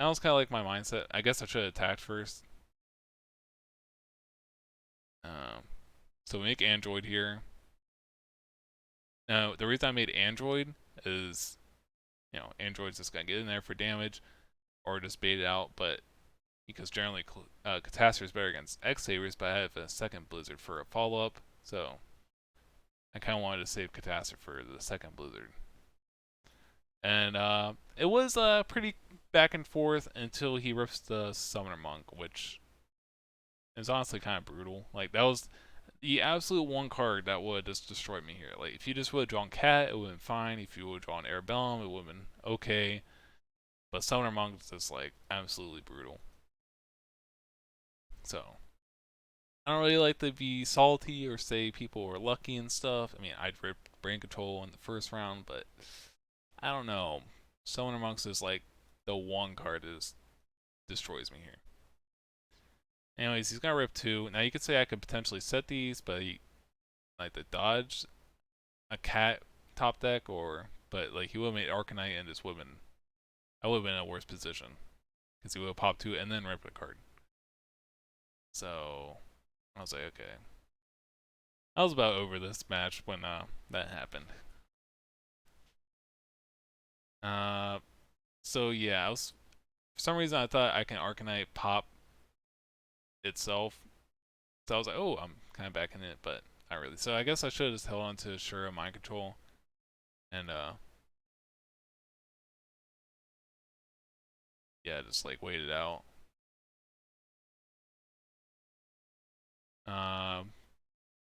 was kind of like my mindset. I guess I should have attacked first. Um, so we make Android here. Now the reason I made Android is, Android's just gonna get in there for damage, or just bait it out. But because generally Catastrophe is better against X Sabers, but I have a second Blizzard for a follow up, so I kind of wanted to save Catastrophe for the second Blizzard. And it was pretty back and forth until he rips the Summoner Monk, which is honestly kind of brutal. Like, that was the absolute one card that would have just destroyed me here. Like, if you just would have drawn Cat, it would have been fine. If you would have drawn Arabellum, it would have been okay. But Summoner Monk is just, like, absolutely brutal. So, I don't really like to be salty or say people were lucky and stuff. I mean, I'd rip Brain Control in the first round, but I don't know. Summoner Monks is, like, the one card that destroys me here. Anyways, he's gonna rip two. Now you could say I could potentially set these, but like the dodge a cat top deck, but like he would have made Arcanite and just would have been, I would have been in a worse position because he would have popped two and then ripped a card. So I was like, okay. I was about over this match when that happened. So yeah, for some reason I thought I can Arcanite pop itself. So I was like, oh, I'm kind of back in it, but not really. So I guess I should have just held on to Shura Mind Control and yeah, just like wait it out. Um,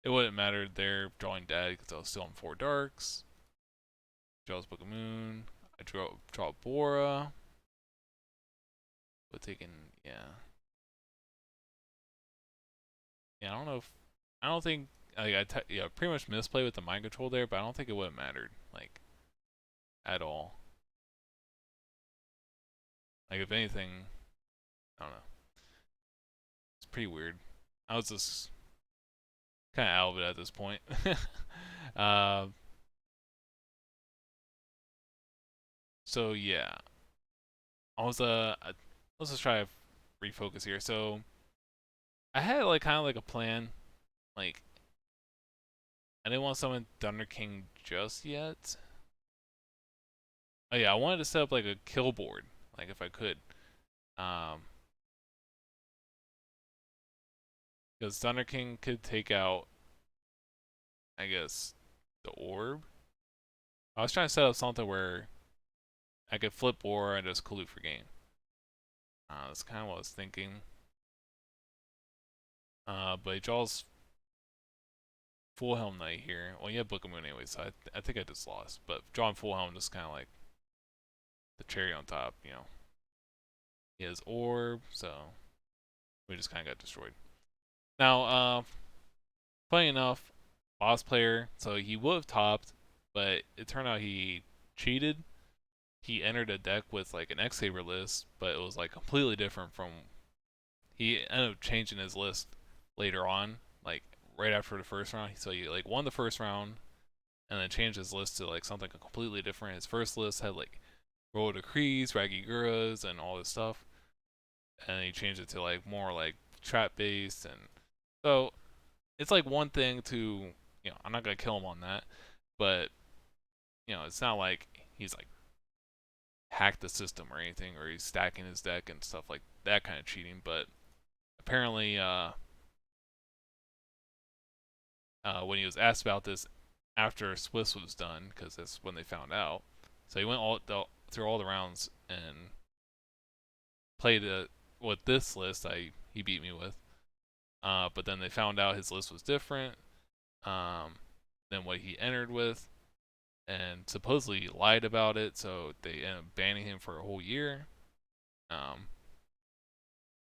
it wouldn't matter there drawing dead because I was still on 4 darks. Draws Book of Moon. I draw Bora. But taking, yeah. Yeah, I don't think yeah, pretty much misplay with the mind control there, but I don't think it would have mattered like at all. Like if anything, I don't know. It's pretty weird. I was just kind of out of it at this point. uh, so yeah, I was let's just try to refocus here. So I had like kind of like a plan. Like I didn't want to summon Thunder King just yet. Oh yeah, I wanted to set up like a kill board, like if I could. Um, because Thunder King could take out, I guess, the orb. I was trying to set up something where I could flip Aura and just Kalute for game. That's kind of what I was thinking. But he draws Full Helm Knight here. Well, you have Book of Moon anyway, so I think I just lost. But drawing Full Helm just kind of like the cherry on top, He has orb, so we just kind of got destroyed. Now, funny enough, boss player, so he would have topped, but it turned out he cheated. He entered a deck with like an X-Saber list, but it was like completely different from. He ended up changing his list later on, like right after the first round. So he like won the first round, and then changed his list to like something completely different. His first list had like Roll Decrees, Ragiguras, and all this stuff, and he changed it to like more like trap based, and so it's like one thing to, I'm not gonna kill him on that, but it's not like he's like hacked the system or anything, or he's stacking his deck and stuff like that kind of cheating. But apparently, when he was asked about this after Swiss was done, because that's when they found out, so he went through all the rounds and played with this list he beat me with. But then they found out his list was different than what he entered with, and supposedly lied about it. So they ended up banning him for a whole year um,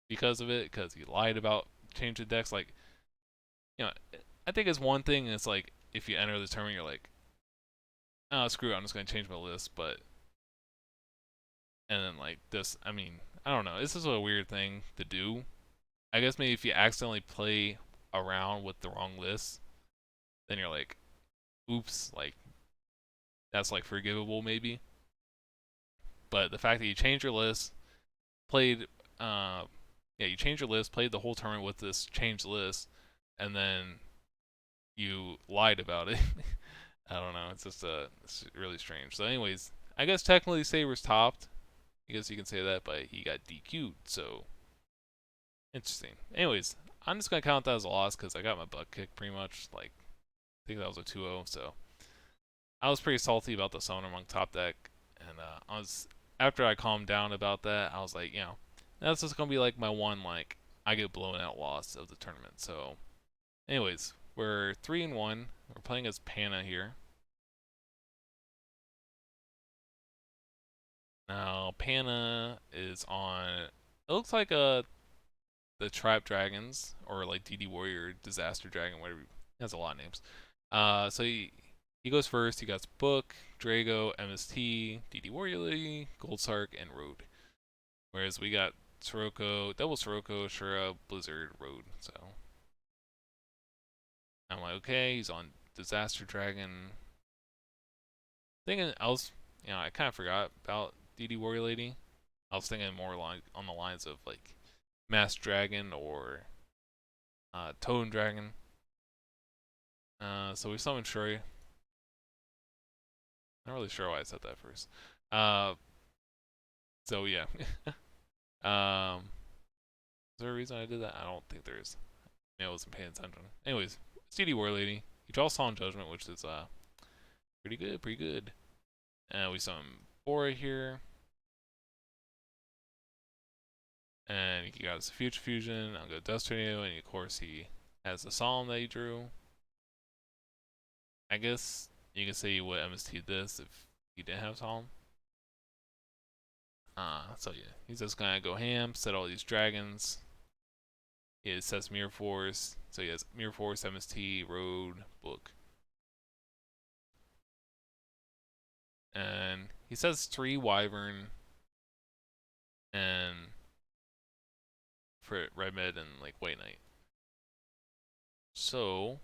because of it, because he lied about changing decks. Like, you know, I think it's one thing. It's like if you enter the tournament, you're like, oh screw it, I'm just gonna change my list. But and then like this, I mean, I don't know. This is a weird thing to do. I guess maybe if you accidentally play around with the wrong list, then you're like, oops, like that's like forgivable maybe. But the fact that you change your list, played, you changed your list, played the whole tournament with this changed list, and then you lied about it. I don't know. It's just it's really strange. So, anyways, I guess technically Saber's topped. I guess you can say that, but he got DQ'd. So interesting. Anyways, I'm just gonna count that as a loss because I got my butt kicked pretty much. Like I think that was a 2-0. So I was pretty salty about the Summoner Monk top deck, and I was after I calmed down about that, I was like, that's just gonna be like my one like I get blown out loss of the tournament. So, anyways, we're 3-1. We're playing as Pana here. Now Pana is on. It looks like the Trap Dragons or like DD Warrior, Disaster Dragon, whatever. He has a lot of names. So he goes first. He got Book, Drago, MST, DD Warrior Lady, Gold Sark, and Road. Whereas we got Sirocco, Double Sirocco, Shura, Blizzard, Road. So I'm like, okay, he's on Disaster Dragon. Thinking else, I kind of forgot about DD Warrior Lady. I was thinking more on the lines of like Masked Dragon or Totem Dragon. So we summoned Shuri. Not really sure why I said that first. Uh, so yeah. Is there a reason I did that? I don't think there is. I wasn't paying attention. Anyways, CD War Lady. You draw Solemn Judgment, which is pretty good, pretty good. And we summon Bora here. And he got his Future Fusion. I'll go Dust Tornado, and of course he has the Solemn that he drew. I guess you can say you would MST this if he didn't have Solemn. So yeah, he's just gonna go ham, set all these dragons. He says Mirror Force, so he has Mirror Force, MST, Road, Book. And he says 3 Wyvern and for Red Med and like White Knight. So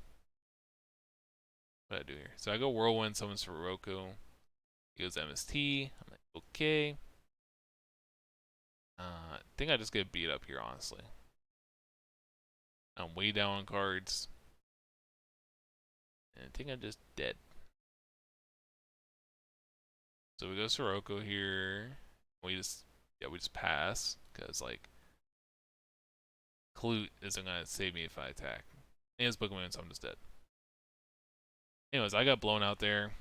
what do I do here? So I go Whirlwind, summons Sirocco. He goes MST. I'm like, okay. I think I just get beat up here, honestly. I'm way down on cards. And I think I'm just dead. So we go Sirocco here. We just pass. Because like Clute isn't gonna save me if I attack. And it's Bookman, so I'm just dead. Anyways, I got blown out there.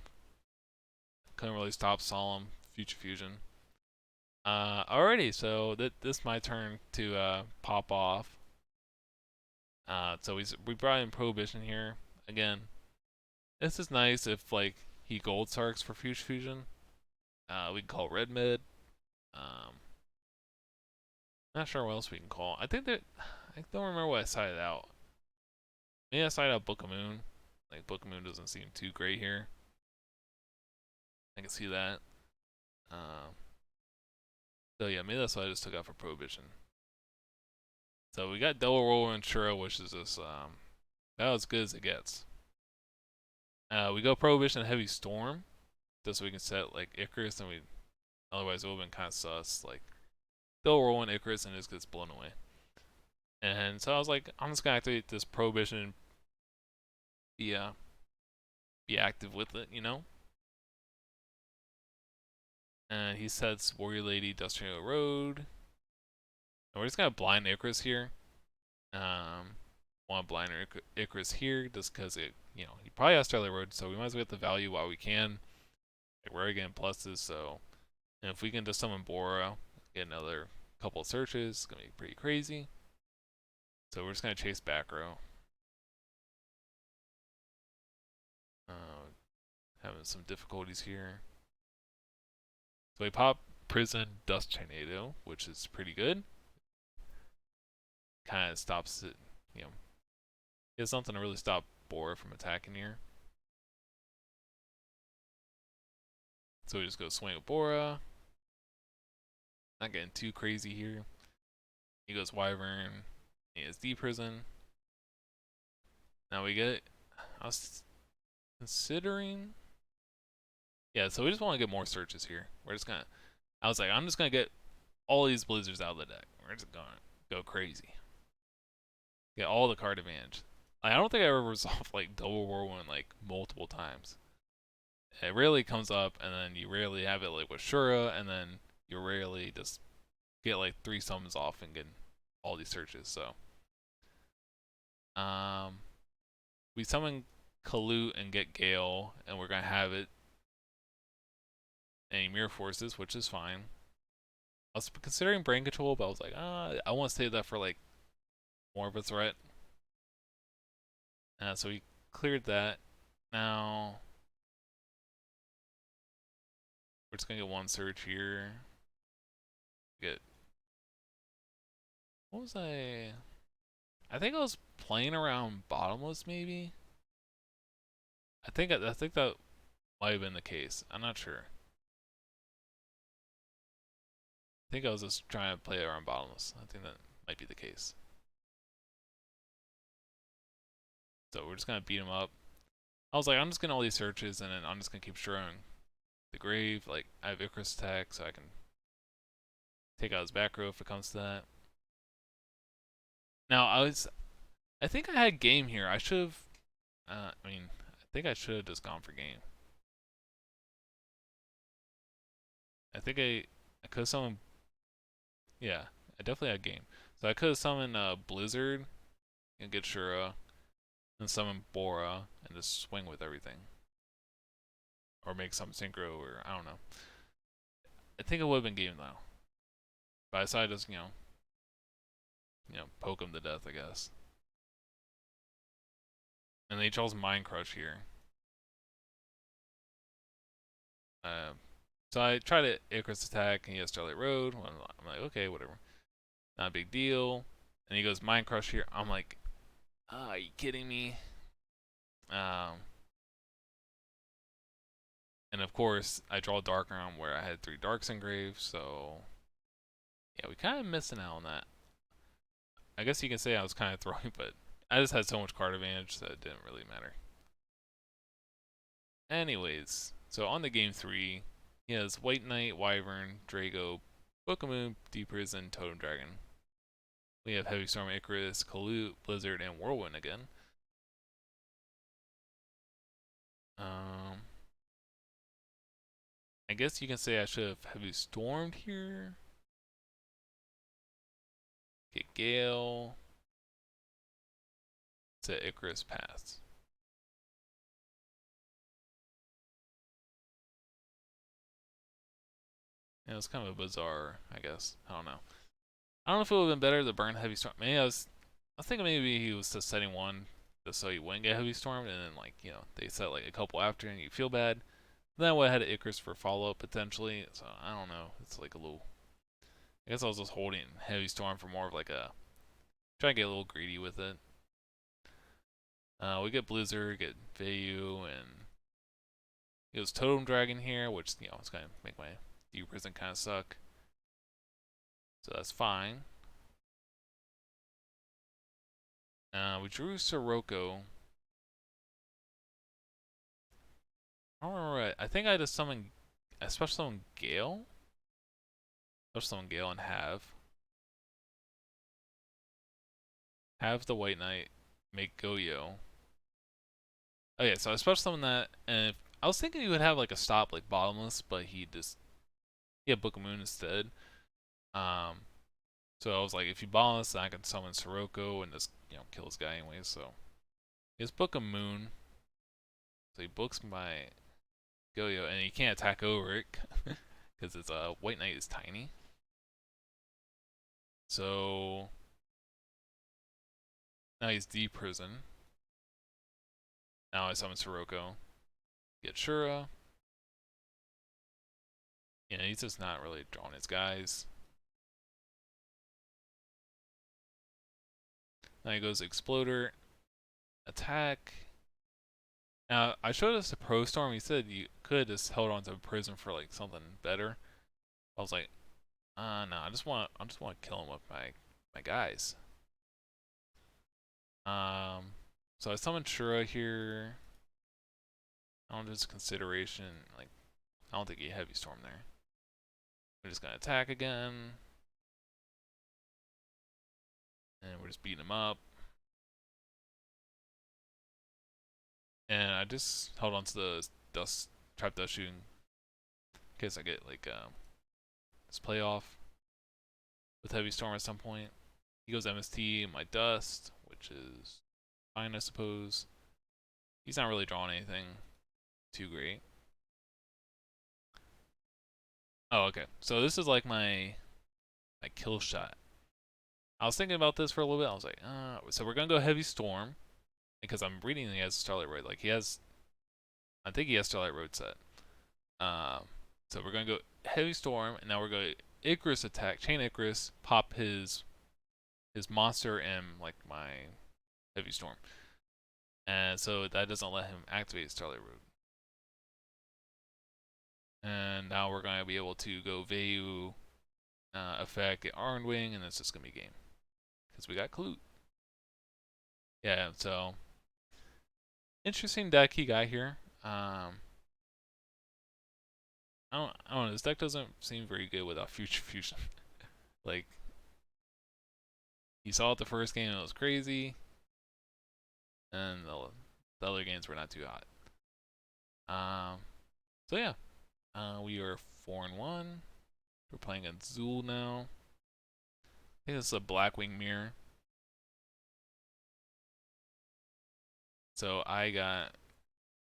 Couldn't really stop Solemn Future Fusion. Alrighty, so this is my turn to pop off. So we brought in Prohibition here again. This is nice if like he Gold Sarks for Future Fusion. We can call Red Mid. Um, Not sure what else we can call. I think that I don't remember what I sided out. Maybe I sided out Book of Moon. Like Book of Moon doesn't seem too great here. I can see that. Um, so yeah, maybe that's what I just took out for Prohibition. So we got Double Roll and Shura, which is just about as good as it gets. We go Prohibition and Heavy Storm, just so we can set like Icarus, and we otherwise it would have been kind of sus. Like Double Roll and Icarus and it just gets blown away. And so I was like, I'm just gonna activate this Prohibition and be active with it, you know. And he sets Warrior Lady, Dust Tornado Road. And we're just gonna blind Icarus here. Want to blind Icarus here just because it, you know, he probably has Starlight Road, so we might as well get the value while we can. Like, we're already getting pluses, so. And if we can just summon Bora, get another couple of searches, it's gonna be pretty crazy. So we're just gonna chase back row. Having some difficulties here. So we pop Prison Dust Tornado, which is pretty good. Kind of stops it, you know. He has something to really stop Bora from attacking here. So we just go swing with Bora. Not getting too crazy here. He goes Wyvern. He has D Prison. Now we get. I was considering. Yeah, so we just want to get more searches here. We're just gonna. I was like, I'm just gonna get all these blizzards out of the deck. We're just gonna go crazy. Get all the card advantage. I don't think I ever resolved like Double Whirlwind like multiple times. It rarely comes up, and then you rarely have it like with Shura, and then you rarely just get like 3 summons off and get all these searches. So, we summon Kalut and get Gale, and we're gonna have it any Mirror Forces, which is fine. I was considering Brain Control, but I was like, I want to save that for like more of a threat. So we cleared that. Now we're just gonna get 1 search here. Get what was I? I think I was playing around bottomless maybe. I think that might have been the case. I'm not sure. I think I was just trying to play around bottomless. I think that might be the case. So we're just gonna beat him up. I was like, I'm just getting all these searches, and then I'm just gonna keep showing the grave. Like I have Icarus attack, so I can take out his back row if it comes to that. Now I think I had game here. I should have. I think I should have just gone for game. I think I could have summoned. Yeah, I definitely had game. So I could have summoned Blizzard and get Shura, and summon Bora and just swing with everything, or make some synchro, or I don't know. I think it would have been game though. But I decided to just poke him to death, I guess. And they chose Mind Crush here. So I try to Icarus attack, and he has Starlight Road. I'm like, okay, whatever. Not a big deal. And he goes Mind Crush here. I'm like, are you kidding me? And of course, I draw Dark Realm where I had 3 Darks engraved, so yeah, we kind of missing out on that. I guess you can say I was kind of throwing, but I just had so much card advantage that it didn't really matter. Anyways, so on the game 3, he has White Knight, Wyvern, Drago, Book of Moon, Deep Prison, Totem Dragon. We have Heavy Storm, Icarus, Kalut, Blizzard, and Whirlwind again. I guess you can say I should have Heavy Stormed here. Get Gale. Set Icarus pass. Yeah, it was kind of a bizarre, I guess. I don't know. I don't know if it would have been better to burn Heavy Storm. Maybe I was thinking maybe he was just setting 1 just so he wouldn't get Heavy Stormed, and then like they set like a couple after and you feel bad. Then I would have had Icarus for follow up potentially. So I don't know. It's like a little I guess I was just holding Heavy Storm for more of like a trying to get a little greedy with it. We get Blizzard, get Vayu, and it goes Totem Dragon here, which is gonna make my Deep Prison kind of suck. So that's fine. We drew Sirocco. I don't remember what, I think I just summoned, especially summon Gale. Special summon Gale and have the White Knight make Goyo. Okay, so I special summon that, and I was thinking he would have like a stop like Bottomless, but he had Book of Moon instead. So I was like, if you Bottomless, then I can summon Sirocco and just kill this guy anyway. So he has Book of Moon, so he books my Goyo, and he can't attack over it because its White Knight is tiny. So now he's Deep Prison. Now I summon Sirocco. Get Shura. He's just not really drawing his guys. Now he goes Exploder. Attack. Now, I showed us the Pro Storm. He said you could just held on to Prison for like something better. I was like, no, I just want to kill him with my guys. So I summoned Shura here. I don't just consideration, like, I don't think he Heavy Storm there. We're just gonna attack again. And we're just beating him up. And I just held on to the trap dust shooting in case I get like this playoff with Heavy Storm at some point. He goes MST, my dust, which is fine, I suppose. He's not really drawing anything too great. Oh, okay. So this is like my kill shot. I was thinking about this for a little bit. I was like, so we're gonna go Heavy Storm because I'm reading he has Starlight Road. Like I think he has Starlight Road set. So we're gonna go Heavy Storm, and now we're going to Icarus attack, Chain Icarus, pop his monster and like my Heavy Storm, and so that doesn't let him activate Starlight Road. And now we're gonna be able to go Vayu effect, get Iron Wing, and it's just gonna be game because we got Clute. Yeah, so interesting deck he got here. I don't know. This deck doesn't seem very good without Future Fusion. Like, you saw it the first game, it was crazy, and the other games were not too hot. So yeah, we are 4-1. We're playing Azul now. I think this is a Blackwing mirror. So I got.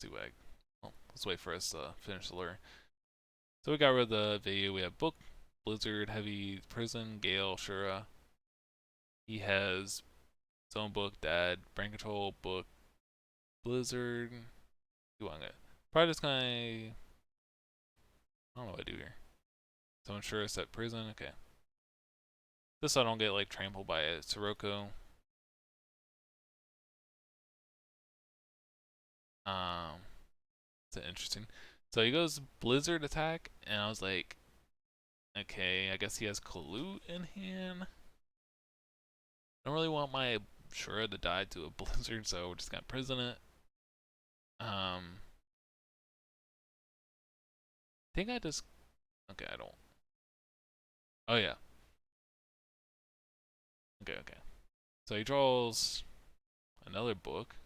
Let's wait for us to finish the lure. So we got rid of the Vayu. We have Book, Blizzard, Heavy Prison, Gale, Shura. He has his own book, Dad, Brain Control, Book, Blizzard. You want it? Probably just gonna. I don't know what I do here. Someone Shura set Prison. Okay. This so I don't get like trampled by a Sirocco. It's interesting. So he goes Blizzard attack, and I was like, okay, I guess he has Clute in hand. I don't really want my Shura to die to a Blizzard, so we're just gonna prison it. I think I just. Okay, I don't. Oh yeah. Okay. So he draws another book.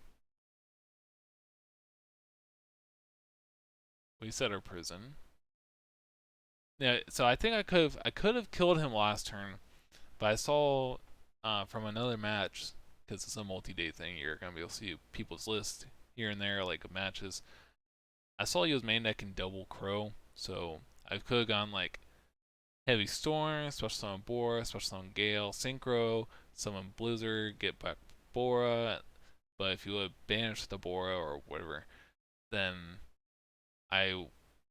We set our prison. Yeah, so I think I could have killed him last turn, but I saw from another match, because it's a multi-day thing, you're gonna be able to see people's list here and there, like matches. I saw he was main deck in double Crow, so I could have gone like Heavy Storm, special summon Bora, special summon Gale, Synchro, summon Blizzard, get back Bora. But if you would banish the Bora or whatever, then I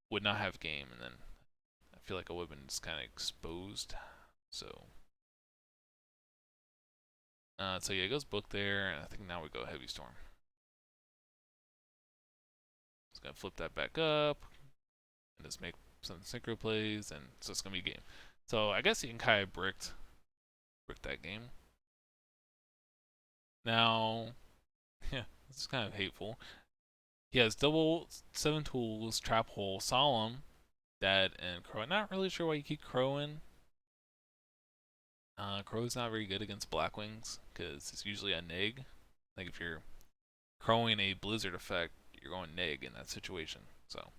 would not have game, and then I feel like I would have been just kind of exposed. So, so yeah, it goes Book there, and I think now we go Heavy Storm. Just gonna flip that back up and just make some synchro plays, and so it's gonna be a game. So I guess you can kind of brick that game. Now, yeah, this is kind of hateful. He has double 7 tools, Trap Hole, Solemn, Dead, and Crow. Not really sure why you keep Crow in. Crow's not very good against Blackwings because it's usually a neg. Like if you're crowing a Blizzard effect, you're going neg in that situation. So,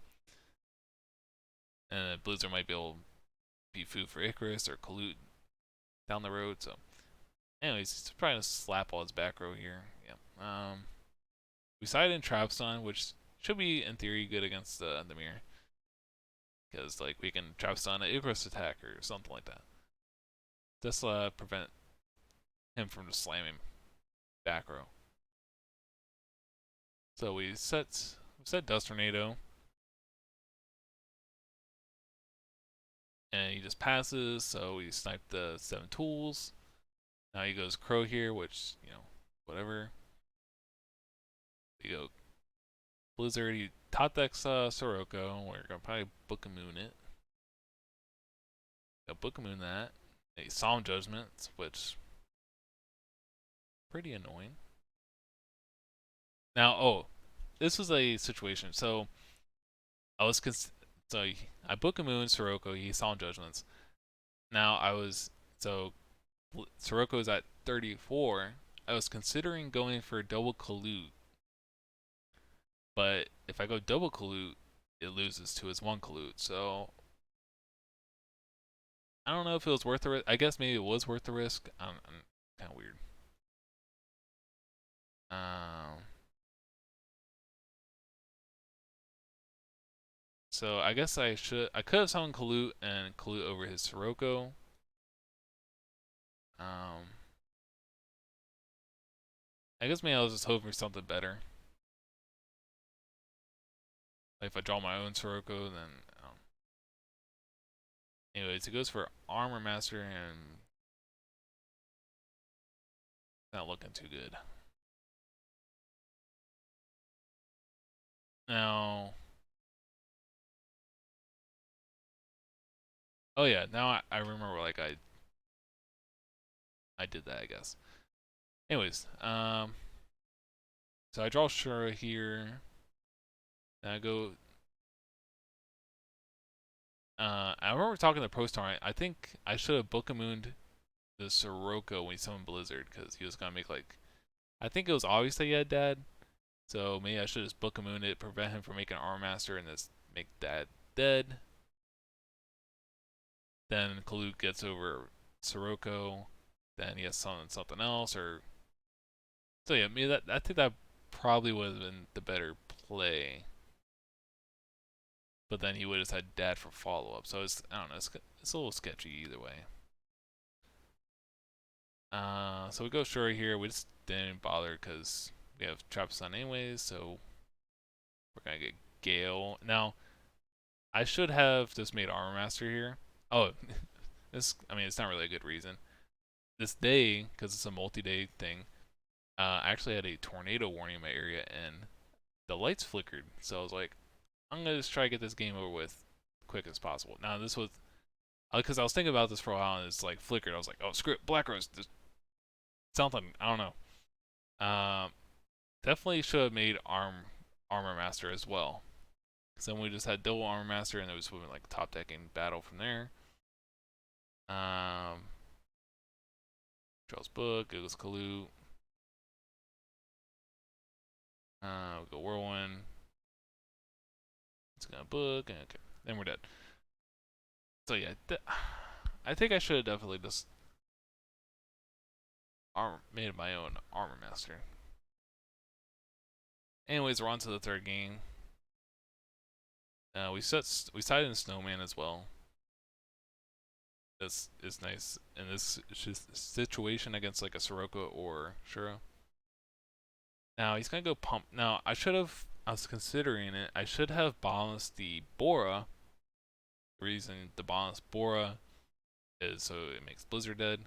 and Blizzard might be able to be food for Icarus or Kalut down the road. So, anyways, he's trying to slap all his back row here. Yeah. We sided in Trapstun, which should be in theory good against the mirror, because like we can Trapstun an Icarus attack or something like that. Just prevent him from just slamming back row. So we set Dust Tornado, and he just passes. So we snipe the 7 tools. Now he goes Crow here, which whatever. We go Blizzard. He top decks Sirocco. We're gonna probably Book a Moon it. Go Book a Moon that. A Solemn Judgment, which pretty annoying. Now, this was a situation. So I Book a Moon, Sirocco, he Solemn Judgments. Now Sirocco's at 34. I was considering going for double Kalut, but if I go double Kalut, it loses to his 1 Kalut. So I don't know if it was worth the risk. I guess maybe it was worth the risk. I'm kind of weird. So I guess I could have summoned Kalut and Kalut over his Sirocco. I guess maybe I was just hoping for something better. Like if I draw my own Sirocco, then anyways, it goes for Armor Master, and not looking too good. Now, oh yeah, now I remember like I did that, I guess. Anyways, so I draw Shura here. Then I go. I remember talking to ProStar. I think I should have Book a Mooned the Sirocco when he summoned Blizzard, because he was gonna make like, I think it was obvious that he had Dad, so maybe I should just Book a Moon it, prevent him from making Armor Master, and just make Dad dead. Then Kalut gets over Sirocco, then he has something else, or so yeah. Maybe I think that probably would have been the better play. But then he would have had Dad for follow up, so I don't know. It's a little sketchy either way. So we go Shuri here. We just didn't bother because we have Trapstun anyways, so we're gonna get Gale. Now, I should have just made Armor Master here. Oh, I mean, it's not really a good reason. This day, because it's a multi-day thing, I actually had a tornado warning in my area, and the lights flickered. So I was like, I'm gonna just try to get this game over with quick as possible. Now, this was because I was thinking about this for a while, and it's like flickered. I was like, oh, screw it, Black Rose, something. I don't know. Definitely should have made Armor Master as well. Because then we just had double Armor Master, and it was moving like top decking battle from there. Charles Book, it goes Kalut. We go Whirlwind. It's gonna Book, and okay, then we're dead. So yeah, I think I should have definitely just made my own Armor Master. Anyways, we're on to the 3rd game. We sided in Snowman as well. This is nice in this situation against like a Sirocco or Shura. Now he's gonna go pump. Now I was considering it. I should have balanced the Bora. The reason to balance Bora is so it makes Blizzard dead.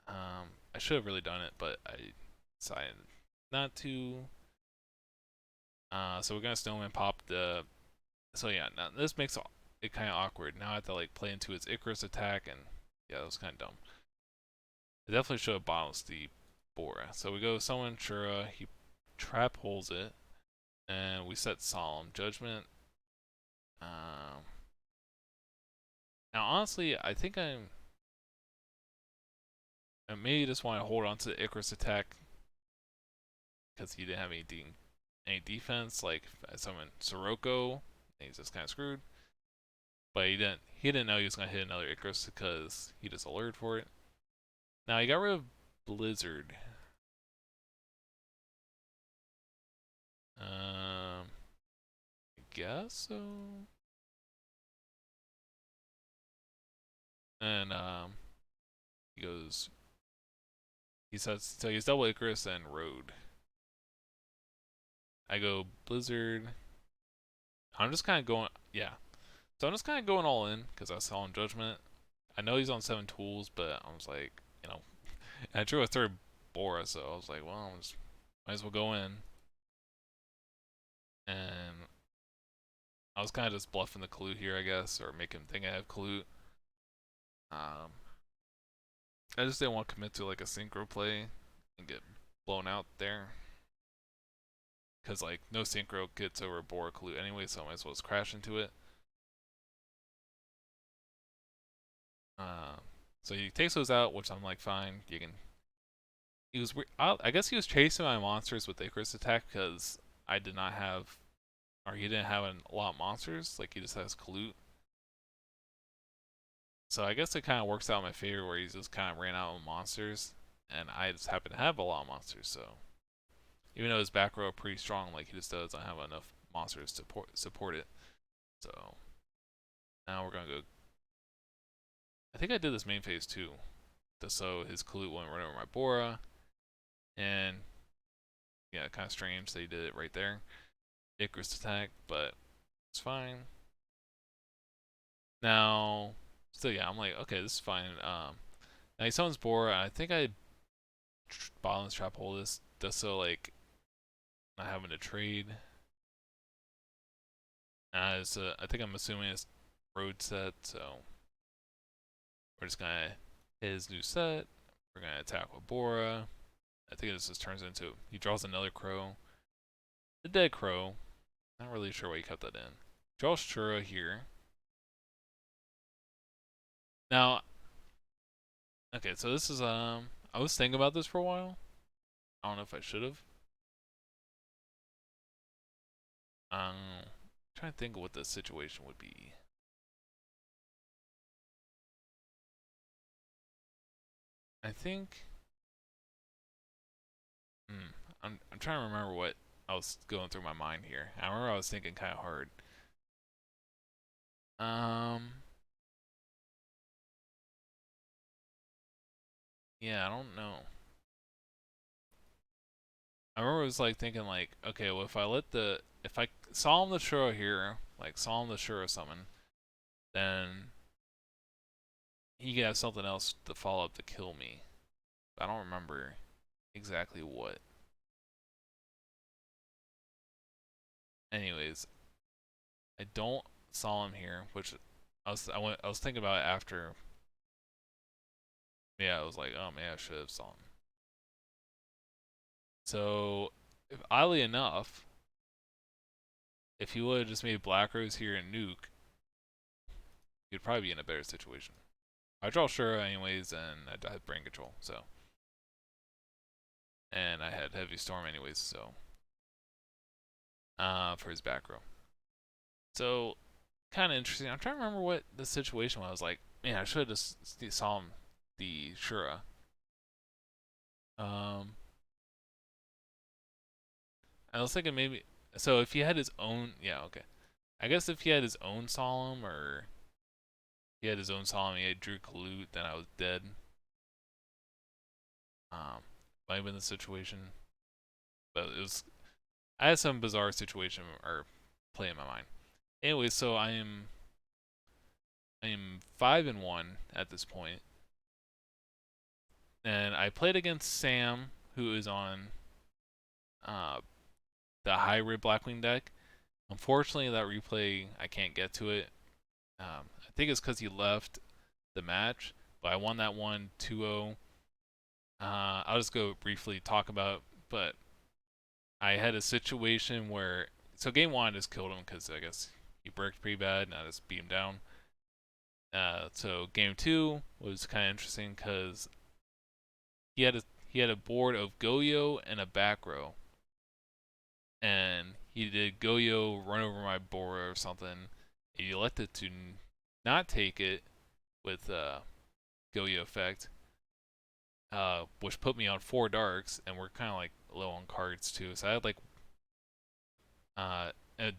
I should have really done it, but I decided not to. So we're gonna Snowman pop the. So yeah, now this makes it kind of awkward. Now I have to like play into its Icarus attack, and yeah, that was kind of dumb. It definitely should have balanced the Bora. So we go summon Shura. He trap holes it, and we set Solemn Judgment. Now honestly, I think I maybe just want to hold on to the Icarus attack because he didn't have any defense. Like I summoned Sirocco, and he's just kind of screwed. But he didn't know he was gonna hit another Icarus because he just alerted for it. Now he got rid of Blizzard. I guess so. And he goes. He says so. He's double Icarus and Road. I go Blizzard. I'm just kind of going. Yeah. So I'm just kind of going all in because I saw him Judgment. I know he's on 7 tools, but I was like, and I drew a third Bora, so I was like, well, might as well go in. And I was kind of just bluffing the Kalute here, I guess, or make him think I have Kalute. I just didn't want to commit to like a synchro play and get blown out there. Because like no synchro gets over Bora Kalute anyway, so I might as well just crash into it. So he takes those out, which I'm like, fine. You can. He was. I guess he was chasing my monsters with Icarus attack because I did not have, or he didn't have a lot of monsters. Like he just has Kalute. So I guess it kind of works out in my favor where he just kind of ran out of monsters, and I just happen to have a lot of monsters. So even though his back row are pretty strong, like he just doesn't have enough monsters to support it. So now we're gonna go. I think I did this main phase too, just so his Kalute wouldn't run over my Bora, and yeah, kind of strange that he did it right there. Icarus attack, but it's fine. Now, still yeah, I'm like, okay, this is fine. Now he summons Bora. I think I balance trap hold this just so like not having to trade. As I think I'm assuming it's road set, so we're just gonna hit his new set. We're gonna attack with Bora. I think this just turns into he draws another crow. The dead crow. Not really sure why he kept that in. Draws Shura here. Now, okay, so this is I was thinking about this for a while. I don't know if I should have. Trying to think of what the situation would be. I think. I'm trying to remember what I was going through my mind here. I remember I was thinking kind of hard. Yeah, I don't know. I remember it was like thinking like, okay, well if I Solemn the Shura here, like Solemn the Shura summon, then he could have something else to follow up to kill me. I don't remember exactly what. Anyways, I don't Solemn here, which I was thinking about it after. Yeah, I was like, oh man, I should have Solemn. So, oddly enough, if he would have just made Black Rose here and Nuke, he'd probably be in a better situation. I draw Shura anyways, and I had Brain Control, so. And I had Heavy Storm anyways, so. For his back row. So, kind of interesting. I'm trying to remember what the situation was. I was like, man, I should have just saw him the Shura. I was thinking maybe. So if he had his own, yeah, okay. I guess if he had his own Solemn or he had his own Solemn, he had Drew Kalute, then I was dead. Might have been the situation, but it was. I had some bizarre situation or play in my mind. Anyway, so I am. I'm 5-1 at this point, and I played against Sam, who is on uh, the hybrid Blackwing deck. Unfortunately, that replay I can't get to it. I think it's because he left the match, but I won that one 2-0. I'll just go briefly talk about it, but I had a situation where game one I just killed him because I guess he bricked pretty bad, and I just beat him down. So game two was kind of interesting because he had a board of Goyo and a back row, and he did Goyo run over my board or something. He elected to not take it with Goyo effect, which put me on 4 darks, and we're kind of like low on cards too. So I had like, uh, a,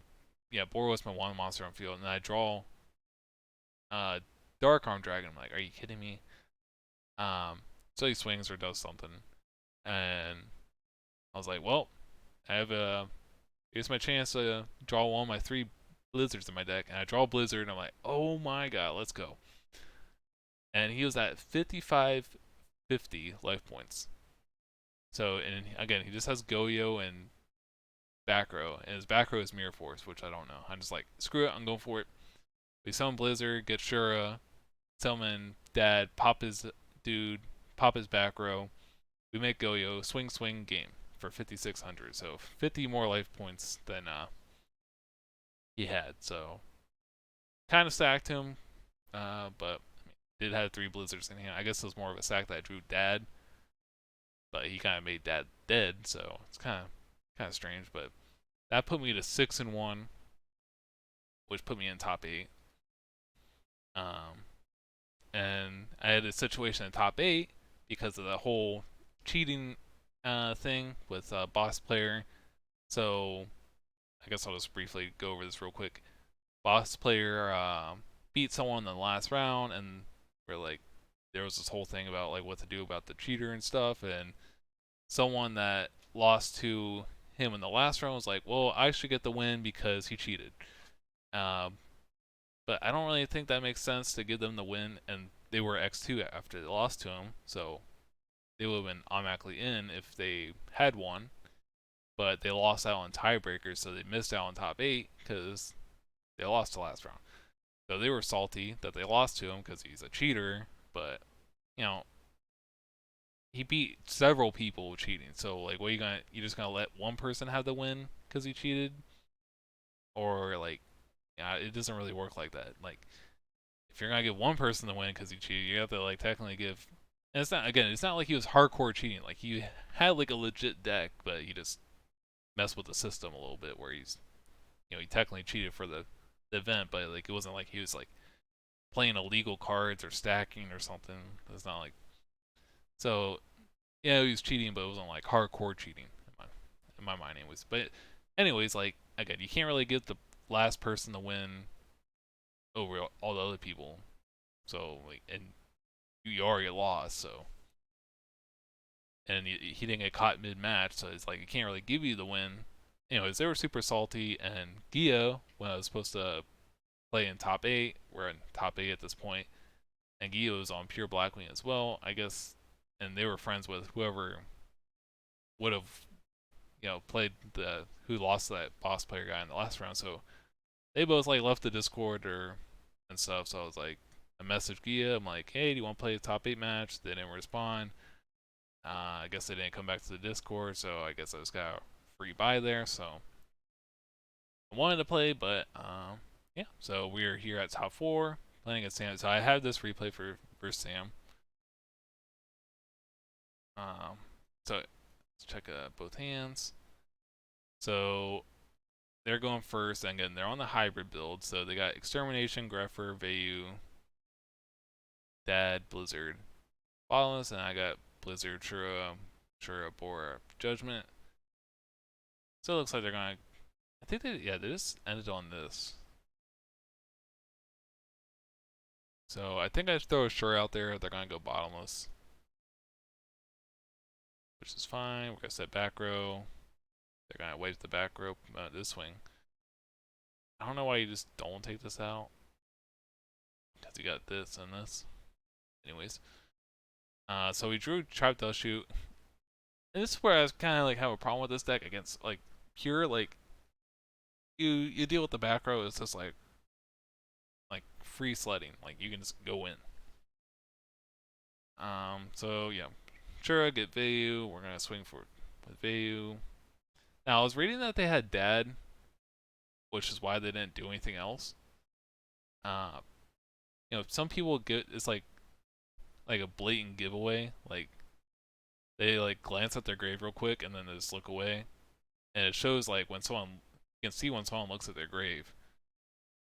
yeah, Boar was my one monster on field, and I draw Dark Arm Dragon. I'm like, are you kidding me? So he swings or does something, and I was like, well, I have here's my chance to draw one of my 3 blizzards in my deck, and I draw a blizzard, and I'm like, oh my god, let's go. And he was at 50 life points. So, and again, he just has Goyo and back row, and his back row is Mirror Force, which I don't know. I'm just like, screw it, I'm going for it. We summon Blizzard, get Shura, summon Dad, pop his dude, pop his back row. We make Goyo, swing, game for 5,600. So 50 more life points than he had. So kind of stacked him, but did have 3 Blizzards in hand. I guess it was more of a stack that I drew Dad, but he kind of made Dad dead, so it's kind of strange. But that put me to 6-1, which put me in top 8. Um, and I had a situation in top 8 because of the whole cheating thing with boss player. So I guess I'll just briefly go over this real quick. Boss player beat someone in the last round, and we're like, there was this whole thing about like what to do about the cheater and stuff, and someone that lost to him in the last round was like, well, I should get the win because he cheated. Um, but I don't really think that makes sense to give them the win, and they were X2 after they lost to him, so they would have been automatically in if they had won. But they lost out on tiebreakers, so they missed out on top 8 because they lost the last round. So they were salty that they lost to him because he's a cheater, but you know, he beat several people cheating. So like, what you just gonna let one person have the win because he cheated, or like, yeah, it doesn't really work like that. Like, if you're gonna give one person the win because he cheated, you have to like technically give. And it's not like he was hardcore cheating. Like he had like a legit deck, but he just messed with the system a little bit where he technically cheated for the event, but like it wasn't like he was like playing illegal cards or stacking or something. It's not like so. Yeah, he was cheating, but it wasn't like hardcore cheating in my mind, anyways. But anyways, like again, you can't really give the last person the win over all the other people. So like, and you already lost, so and he didn't get caught mid match, so it's like he can't really give you the win. Anyways, they were super salty, and Gia, when I was supposed to play in top 8, we're in top 8 at this point, and Gia was on pure Blackwing as well, I guess, and they were friends with whoever would have played the who lost to that boss player guy in the last round. So they both like left the Discord and stuff. So I was like, I messaged Gia. I'm like, hey, do you want to play a top 8 match? They didn't respond. I guess they didn't come back to the Discord, so I guess I just got a free buy there. So I wanted to play, but yeah. So we're here at top 4 playing against Sam. So I have this replay for versus Sam. So let's check both hands. So they're going first, and again, they're on the hybrid build, so they got Extermination, Greffer, Vayu, Dad, Blizzard, Bottomless, and I got Blizzard, Shura, Bora, Judgment. So it looks like they're gonna. I think they just ended on this. So I think I throw a Shura out there. They're gonna go Bottomless, which is fine. We're gonna set back row. They're gonna wait the back row this swing. I don't know why you just don't take this out. You got this and this. Anyways, so we drew Trap Dust Shoot. And this is where I was kind of like have a problem with this deck against like pure like you deal with the back row. It's just like free sledding. Like you can just go in. So yeah, sure, I get value. We're gonna swing for with value. Now I was reading that they had Dad, which is why they didn't do anything else. Uh, some people get it's like a blatant giveaway. Like they like glance at their grave real quick and then they just look away, and it shows like when someone you can see when someone looks at their grave.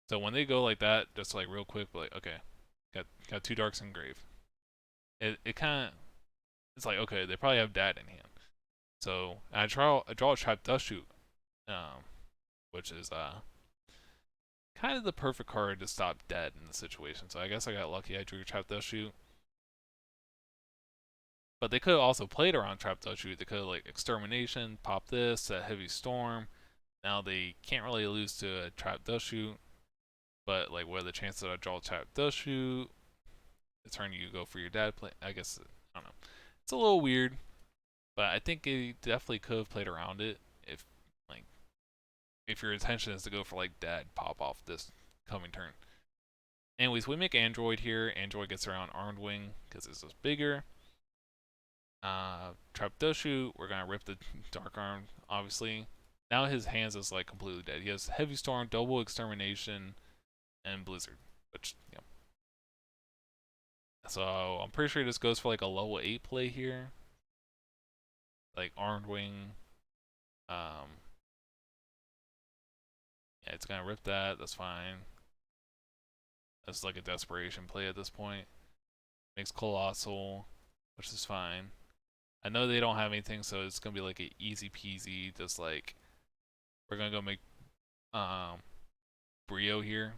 So when they go like that, just like real quick, like okay, got two darks in grave. It kind of it's like okay, they probably have Dad in hand. So I draw a Trap Dust Shoot, um, which is kind of the perfect card to stop Dad in the situation. So I guess I got lucky. I drew Trap Dust Shoot. But they could have also played around Trap Dust Shoot. They could have like Extermination, pop this, set Heavy Storm. Now they can't really lose to a Trap Dust Shoot. But like what are the chances that I draw Trap Dust Shoot? The turn you go for your Dad play. I guess I don't know. It's a little weird. But I think it definitely could have played around it if like if your intention is to go for like Dad pop off this coming turn. Anyways, we make Android here. Android gets around Armed Wing because it's just bigger. Trap Dust Shoot, we're gonna rip the Dark Arm, obviously. Now his hands is like completely dead. He has Heavy Storm, Double Extermination, and Blizzard, which So I'm pretty sure this goes for like a level 8 play here. Like Armed Wing. Yeah, it's gonna rip that, that's fine. That's like a desperation play at this point. Makes Colossal, which is fine. I know they don't have anything, so it's gonna be like an easy peasy, just like we're gonna go make Brio here.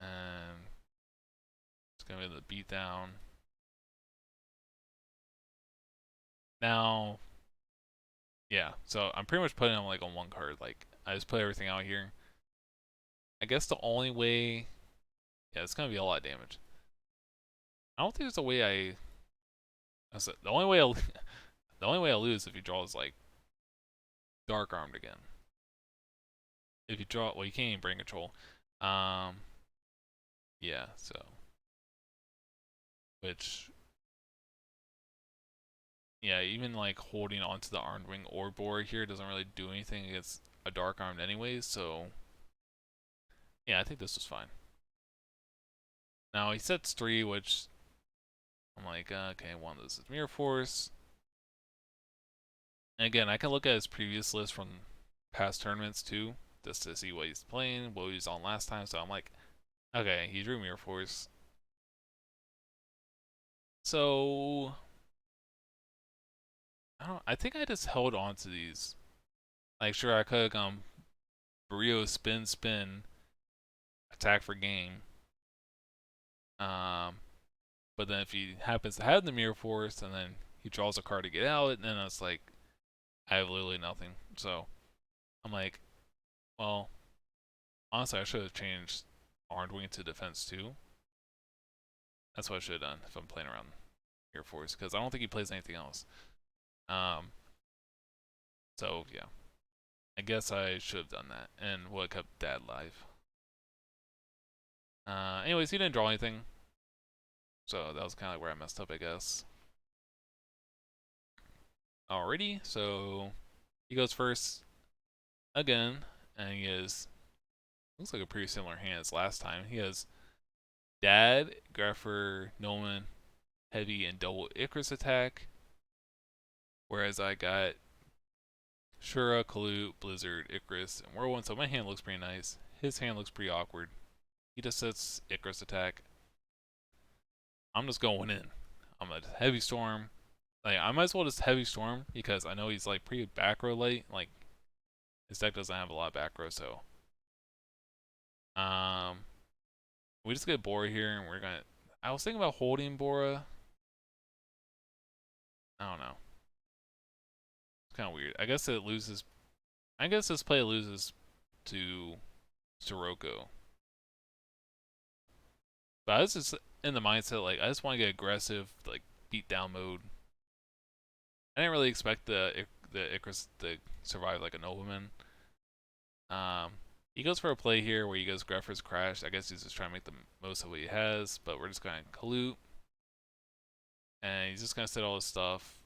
And it's gonna be the beatdown. Now yeah, so I'm pretty much putting them like on one card. Like I just put everything out here. I guess the only way yeah, it's gonna be a lot of damage. I don't think there's a way the only way the only way I lose if he draws like Dark Armed again. If you draw well you can't even bring control. Yeah, so which yeah, even like holding onto the Armed Wing or Boar here doesn't really do anything against a Dark Armed anyways, so yeah, I think this was fine. Now he sets 3, which I'm like, okay, one of those is Mirror Force. And again, I can look at his previous list from past tournaments too, just to see what he's playing, what he was on last time. So I'm like, okay, he drew Mirror Force. So I think I just held on to these. Like, sure, I could have gone Brio spin, attack for game. But then if he happens to have the Mirror Force and then he draws a card to get out, and then it's like I have literally nothing. So I'm like, well, honestly, I should have changed Armed Wing to defense too. That's what I should have done if I'm playing around Mirror Force, because I don't think he plays anything else. So yeah, I guess I should have done that and would have kept Dad live. Anyways, he didn't draw anything, so that was kind of like where I messed up, I guess. Alrighty, so he goes first again, and he has looks like a pretty similar hand as last time. He has Dad, Grapher, Nolan, Heavy, and double Icarus attack. Whereas I got Shura, Kalut, Blizzard, Icarus, and Whirlwind. So my hand looks pretty nice. His hand looks pretty awkward. He just sets Icarus attack. I'm just going in. I'm a Heavy Storm. Like I might as well just Heavy Storm because I know he's like pretty back row light. Like his deck doesn't have a lot of back row, so we just get Bora here, and we're gonna. I was thinking about holding Bora. I don't know. It's kind of weird. I guess it loses. I guess this play loses to Sirocco. But I was just in the mindset like I just want to get aggressive, like beat down mode. I didn't really expect the Icarus to survive like a nobleman. Um, he goes for a play here where he goes Grepher's Crash. I guess he's just trying to make the most of what he has, but we're just going to collude. And he's just going to set all this stuff.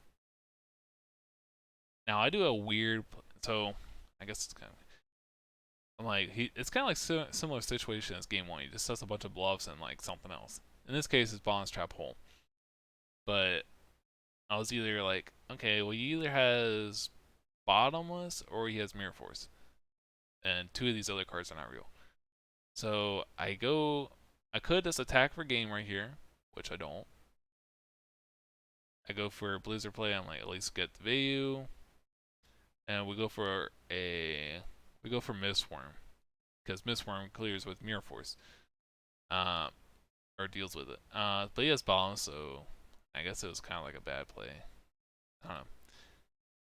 Now, I do a weird... So, I guess it's kind of... I'm like, it's kind of like similar situation as game one. He just does a bunch of bluffs and like something else. In this case, it's Balance Trap Hole. But I was either like, okay, well, he either has Bottomless or he has Mirror Force. And two of these other cards are not real. So I could just attack for game right here, which I don't. I go for Blizzard play, I'm like, at least get the value. And we go for Mistworm, because Mistworm clears with Mirror Force, or deals with it. But he has balance, so I guess it was kind of like a bad play. I don't know.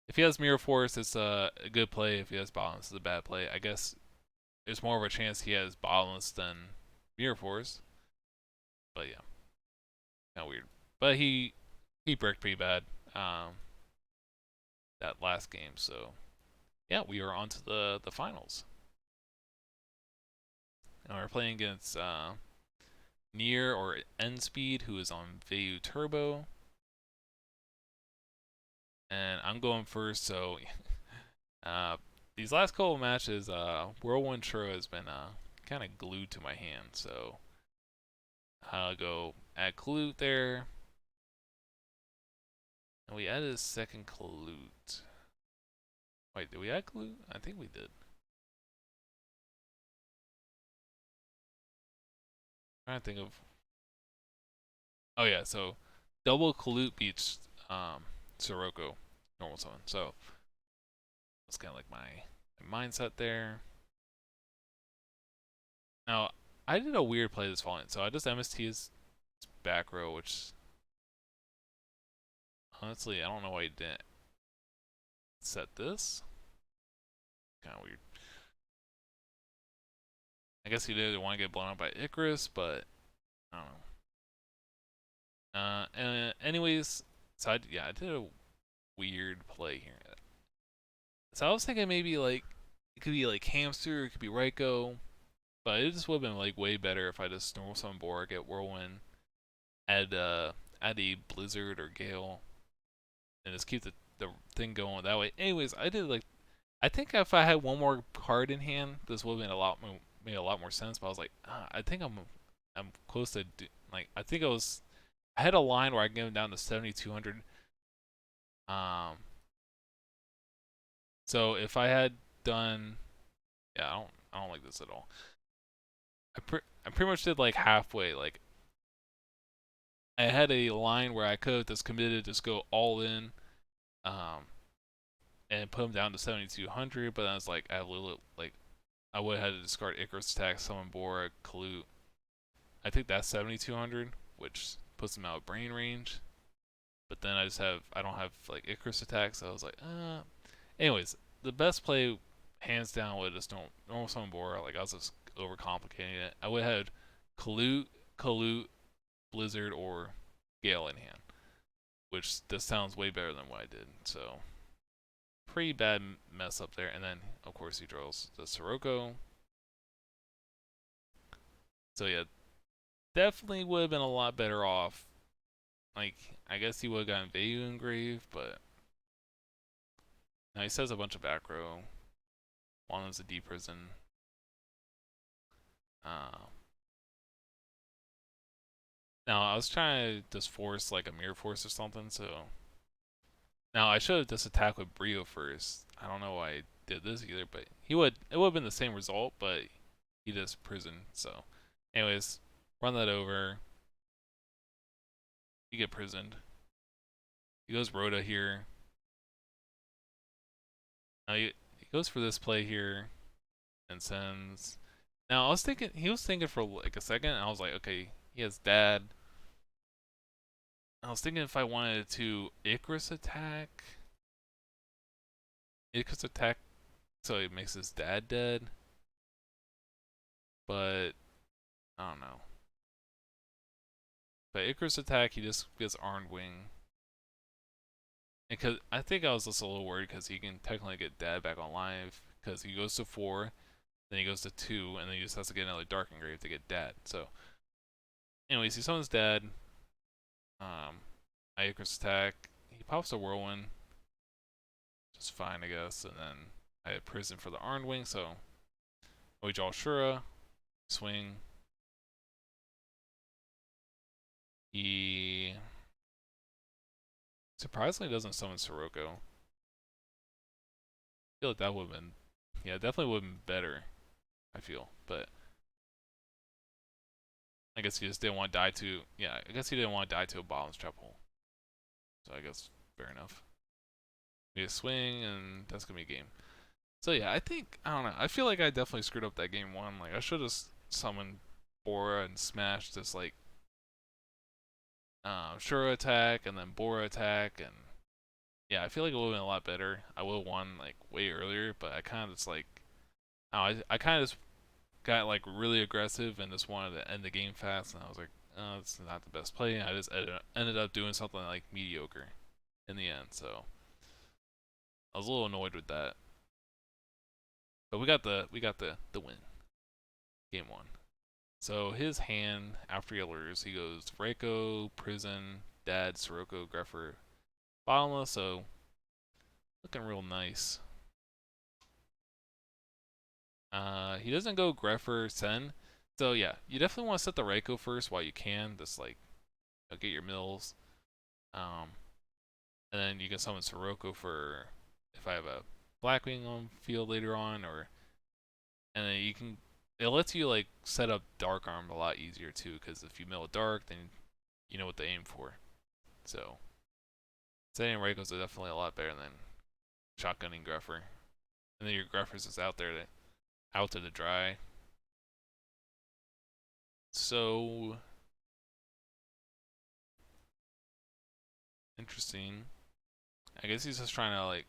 If he has Mirror Force, it's a good play. If he has balance, it's a bad play. I guess there's more of a chance he has balance than Mirror Force. But yeah, kind of weird. But he bricked pretty bad that last game. So yeah, we are on to the finals. And we're playing against Near or End Speed, who is on Vayu Turbo. And I'm going first, so these last couple of matches, Whirlwind Churro has been kind of glued to my hand. So I'll go add Clute there. And we added a second Clute. Wait, did we add Clute? I think we did. I'm trying to think of. Oh yeah, so double Clute beats Sirocco normal summon. So that's kind of like my mindset there. Now I did a weird play this falling, so I just MST his back row, which honestly I don't know why he didn't set this. Kind of weird. I guess he didn't want to get blown up by Icarus, but I don't know. And anyways, so I did a weird play here. So I was thinking maybe like it could be like Hamster, it could be Raikou, but it just would have been like way better if I just normal summon Borg, get Whirlwind, add a Blizzard or Gale, and just keep the thing going that way. Anyways, I think if I had one more card in hand, this would have been made a lot more sense. But I was like, I think I'm close to like I think I had a line where I get him down to 7,200. Um, so if I had done, yeah, I don't like this at all. I pretty much did like halfway. Like I had a line where I could have just committed, just go all in, um, and put him down to 7,200. But then I was like, I have a little like I would have had to discard Icarus attack, summon Bora, Kalute. I think that's 7,200, which puts him out of brain range. But then I don't have like Icarus attack, so I was like, Anyways, the best play, hands down, would just normal summon Bora. Like I was just overcomplicating it. I would have had Kalute, Blizzard, or Gale in hand, which this sounds way better than what I did. So pretty bad mess up there. And then of course he draws the Sirocco. So yeah, definitely would have been a lot better off. Like I guess he would have gotten Vayu engraved, but now he says a bunch of back row. One is a D prison. Uh, Now I was trying to just force like a mirror force or something. So now I should have just attacked with Brio first. I don't know why I did this either, but it would have been the same result, but he just prisoned. So, anyways, run that over. You get prisoned. He goes Rhoda here. Now he goes for this play here and sends. Now he was thinking for like a second, and I was like, okay, he has Dad. I was thinking if I wanted to Icarus attack, so it makes his dad dead. But I don't know. But Icarus attack, he just gets Armed Wing. And cause I think I was just a little worried because he can technically get Dad back on live because he goes to 4, then he goes to 2, and then he just has to get another Dark Engrave to get Dad. So, anyways, he summons Dad. I Icarus attack. He pops a Whirlwind. Just fine, I guess. And then I had Prison for the Armed Wing, so we draw Shura, swing. He surprisingly doesn't summon Sirocco. I feel like that would have been, yeah, definitely would have been better, I feel. But I guess he just didn't want to die to, yeah, I guess he didn't want to die to a bottomless trap hole. So I guess fair enough. We just swing, and that's going to be a game. So yeah, I think, I don't know, I feel like I definitely screwed up that game 1. Like, I should have summoned Bora and smashed this, like, Shura attack, and then Bora attack, and yeah, I feel like it would have been a lot better. I would have won, like, way earlier, but I kind of just, like, I kind of just got, like, really aggressive and just wanted to end the game fast, and I was like, oh, it's not the best play. I just ended up doing something, like, mediocre in the end, so I was a little annoyed with that. But we got the win. Game 1. So his hand, after he lures, he goes Reiko, Prison, Dad, Sirocco, Greffer, Bottomless, so looking real nice. He doesn't go Greffer, Sen. So yeah, you definitely want to set the Reiko first while you can, just like get your mills. And then you can summon Sirocco for if I have a Blackwing on field later on, or and then you can it lets you like set up Dark Arm a lot easier too, because if you mill a Dark, then you know what to aim for. So setting Reikos is definitely a lot better than shotgunning Greffer. And then your Greffer's is out there out to the dry. So interesting. I guess he's just trying to like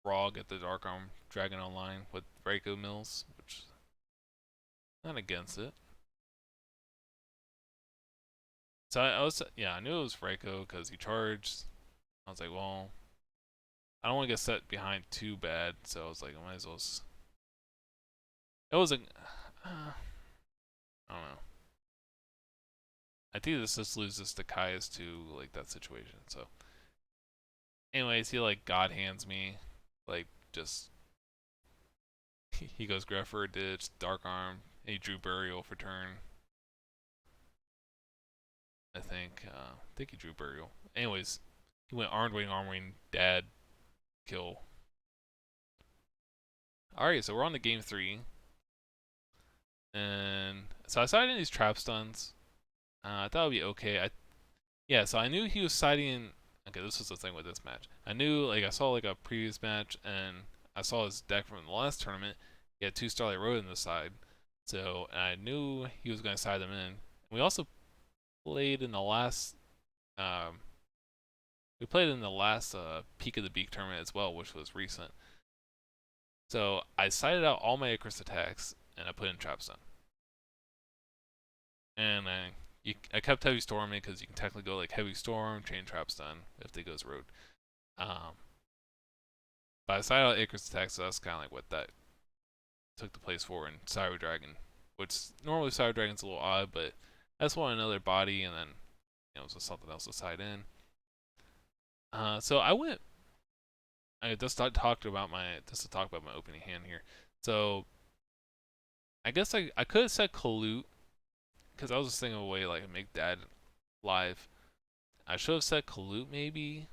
raw get the Dark Arm Dragon online with Reiko mills, which not against it. So I was, yeah, I knew it was Reiko because he charged. I was like, well, I don't want to get set behind too bad, so I was like, I might as well. It was a, I don't know. I think this just loses to Kai's to like that situation. So, anyways, he like God hands me, like just he goes Greffer, ditch, Dark Arm, and he drew Burial for turn. I think he drew Burial. Anyways, he went Armed Wing, Dad, kill. Alright, so we're on to game 3. And so I sided in these trap stuns. I thought it would be okay. Yeah, so I knew he was siding in. Okay, this was the thing with this match. I knew, like, I saw like a previous match, and I saw his deck from the last tournament. He had 2 Starlight Road in the side, so I knew he was going to side them in. We also played in the last. We played in the last Peak of the Beak tournament as well, which was recent. So I sided out all my Icarus attacks, and I put in Trap Stun. And I kept Heavy Storming because you can technically go like Heavy Storm, Chain Trap Stun if they goes road. But I sided out Icarus attacks, so that's kind of like what that took the place for in Cyber Dragon, which normally Cyber Dragon's a little odd, but I just wanted another body, and then just something else to side in. So I went. I just talked about my opening hand here. So I guess I could have said Kalute because I was just thinking of a way like make Dad live. I should have said Kalute maybe.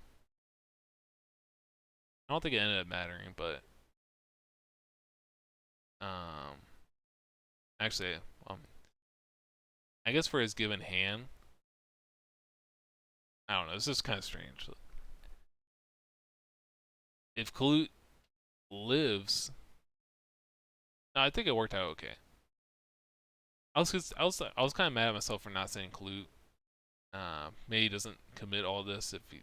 I don't think it ended up mattering, but actually, I guess for his given hand, I don't know. This is kind of strange. If Kalute lives, no, I think it worked out okay. I was kind of mad at myself for not saying Kalute. Maybe he doesn't commit all this if he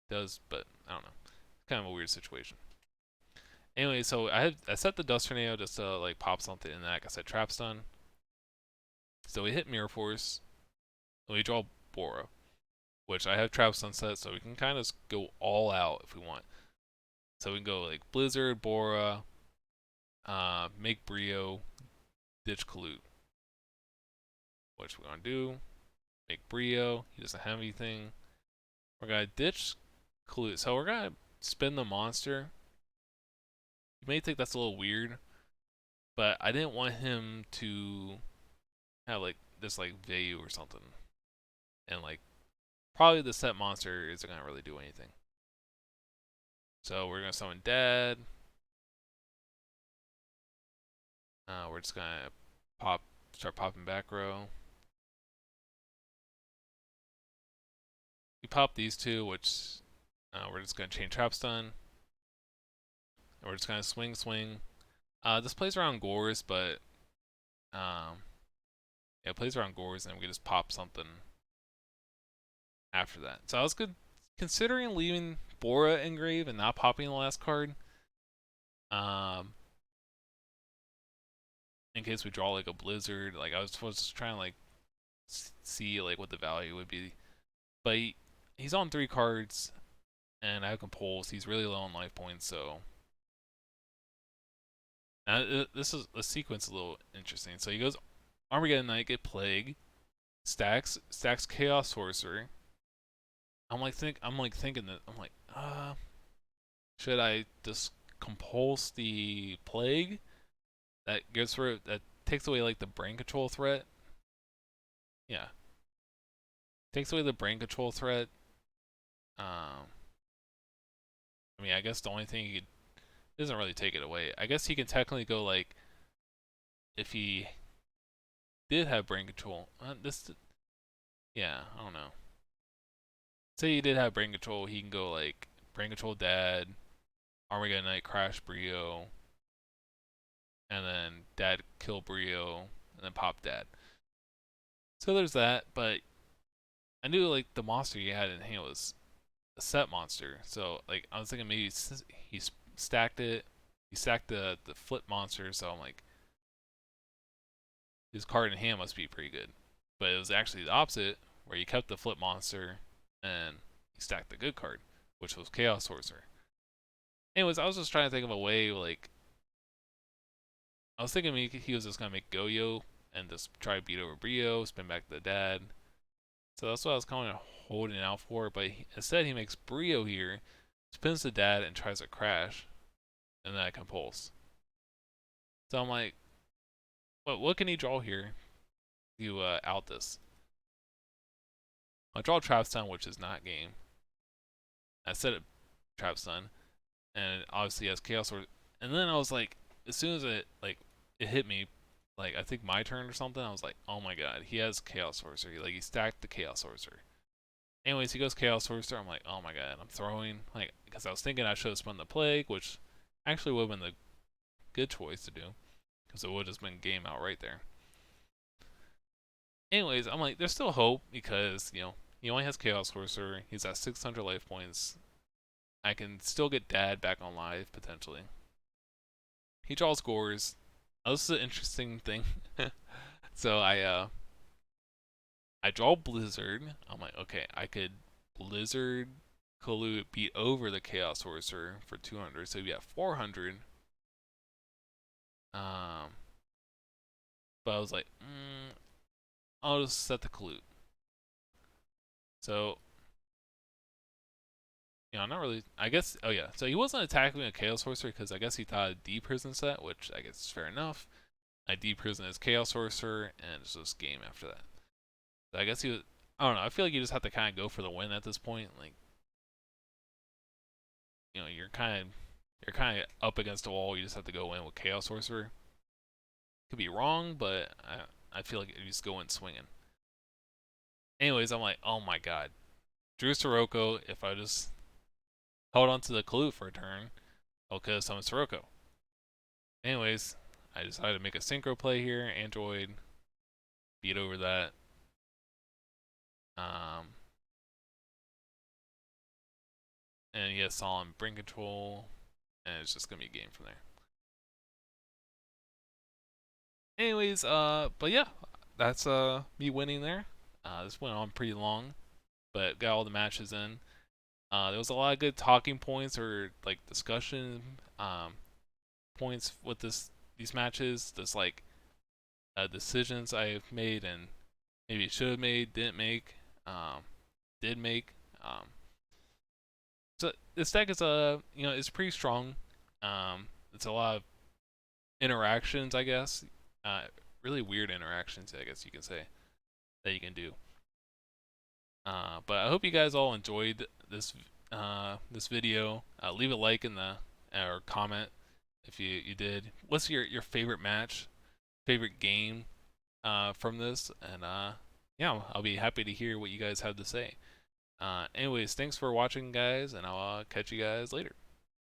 does, but I don't know. It's kind of a weird situation. Anyway, so I set the Dust Tornado just to like pop something in that. I said Trap Stun. So we hit Mirror Force. We draw Bora, which I have Trap Sunset, so we can kind of go all out if we want. So we can go like Blizzard, Bora, make Brio, ditch Kalute. Which we're gonna do, make Brio. He doesn't have anything. We're gonna ditch Kalute. So we're gonna spin the monster. You may think that's a little weird, but I didn't want him to have like this like value or something. And like probably the set monster isn't gonna really do anything. So we're gonna summon Dad. We're just gonna start popping back row. We pop these two, which we're just gonna chain trap stun. And we're just gonna swing. This plays around Gores, but yeah, it plays around Gores, and we can just pop something after that. So I was considering leaving Bora engrave and not popping the last card. In case we draw like a Blizzard, like I was just trying to like see like what the value would be. But he's on 3 cards, and I have Compulse. He's really low on life points, so now this is the sequence a little interesting. So he goes Armageddon Knight, get Plague, stacks Chaos Sorcerer. I'm like thinking that should I just Compulse the Plague? That takes away like the brain control threat. Yeah. Takes away the brain control threat. I mean, I guess the only thing he could doesn't really take it away. I guess he can technically go like if he did have brain control. Yeah, I don't know. Say he did have brain control, he can go like brain control Dad, Armageddon Knight, crash Brio, and then Dad kill Brio, and then pop Dad. So there's that, but I knew like the monster he had in hand was a set monster. So like I was thinking maybe he stacked it. He stacked the flip monster. So I'm like, his card in hand must be pretty good. But it was actually the opposite, where he kept the flip monster and he stacked the good card, which was Chaos Sorcerer. Anyways, I was just trying to think of a way like I was thinking maybe he was just gonna make Goyo and just try to beat over Brio, spin back the Dad. So that's what I was kind of holding out for, but instead he makes Brio here, spins the Dad, and tries to crash, and then I Compulse. So I'm like, what can he draw here to out this? I draw Trap Stun, which is not game. I set it Trap Stun, and obviously has Chaos Sword. And then I was like, as soon as it hit me, like I think my turn or something, I was like, oh my god, he has Chaos Sorcerer. Like he stacked the Chaos Sorcerer. Anyways, he goes Chaos Sorcerer. I'm like, oh my god, I'm throwing because I was thinking I should have spun the Plague, which actually would have been the good choice to do, because it would have just been game out right there. Anyways, I'm like, there's still hope because he only has Chaos Sorcerer. He's at 600 life points. I can still get Dad back on live potentially. He draws Gores. Oh, this is an interesting thing. So I draw Blizzard. I'm like, okay, I could Blizzard Kalute beat over the Chaos Sorcerer for 200, so we have 400. But I was like, I'll just set the Kalute. So, I'm not really. I guess. Oh yeah. So he wasn't attacking a Chaos Sorcerer because I guess he thought a D-Prison set, which I guess is fair enough. I D-Prison his Chaos Sorcerer, and it's just game after that. So I guess he was. I don't know. I feel like you just have to kind of go for the win at this point. Like, you're kind of up against a wall. You just have to go in with Chaos Sorcerer. Could be wrong, but I feel like you just go in swinging. Anyways, I'm like, oh my god, Drew Sirocco. If I just hold on to the Kalute for a turn, I'll kill summon Sirocco. Anyways, I decided to make a synchro play here. Android, beat over that. And he has Solemn Brain Control, and it's just gonna be a game from there. Anyways, but yeah, that's me winning there. This went on pretty long, but got all the matches in. There was a lot of good talking points or like discussion points with these matches. Just like decisions I've made and maybe should have made, didn't make, um, did make. Um, so this deck is it's pretty strong. It's a lot of interactions, I guess. Uh, Really weird interactions, I guess you can say, that you can do. But I hope you guys all enjoyed this video. Leave a like in the or comment if you did. What's your favorite match, favorite game from this? And yeah, I'll be happy to hear what you guys have to say. Anyways, thanks for watching, guys, and I'll catch you guys later.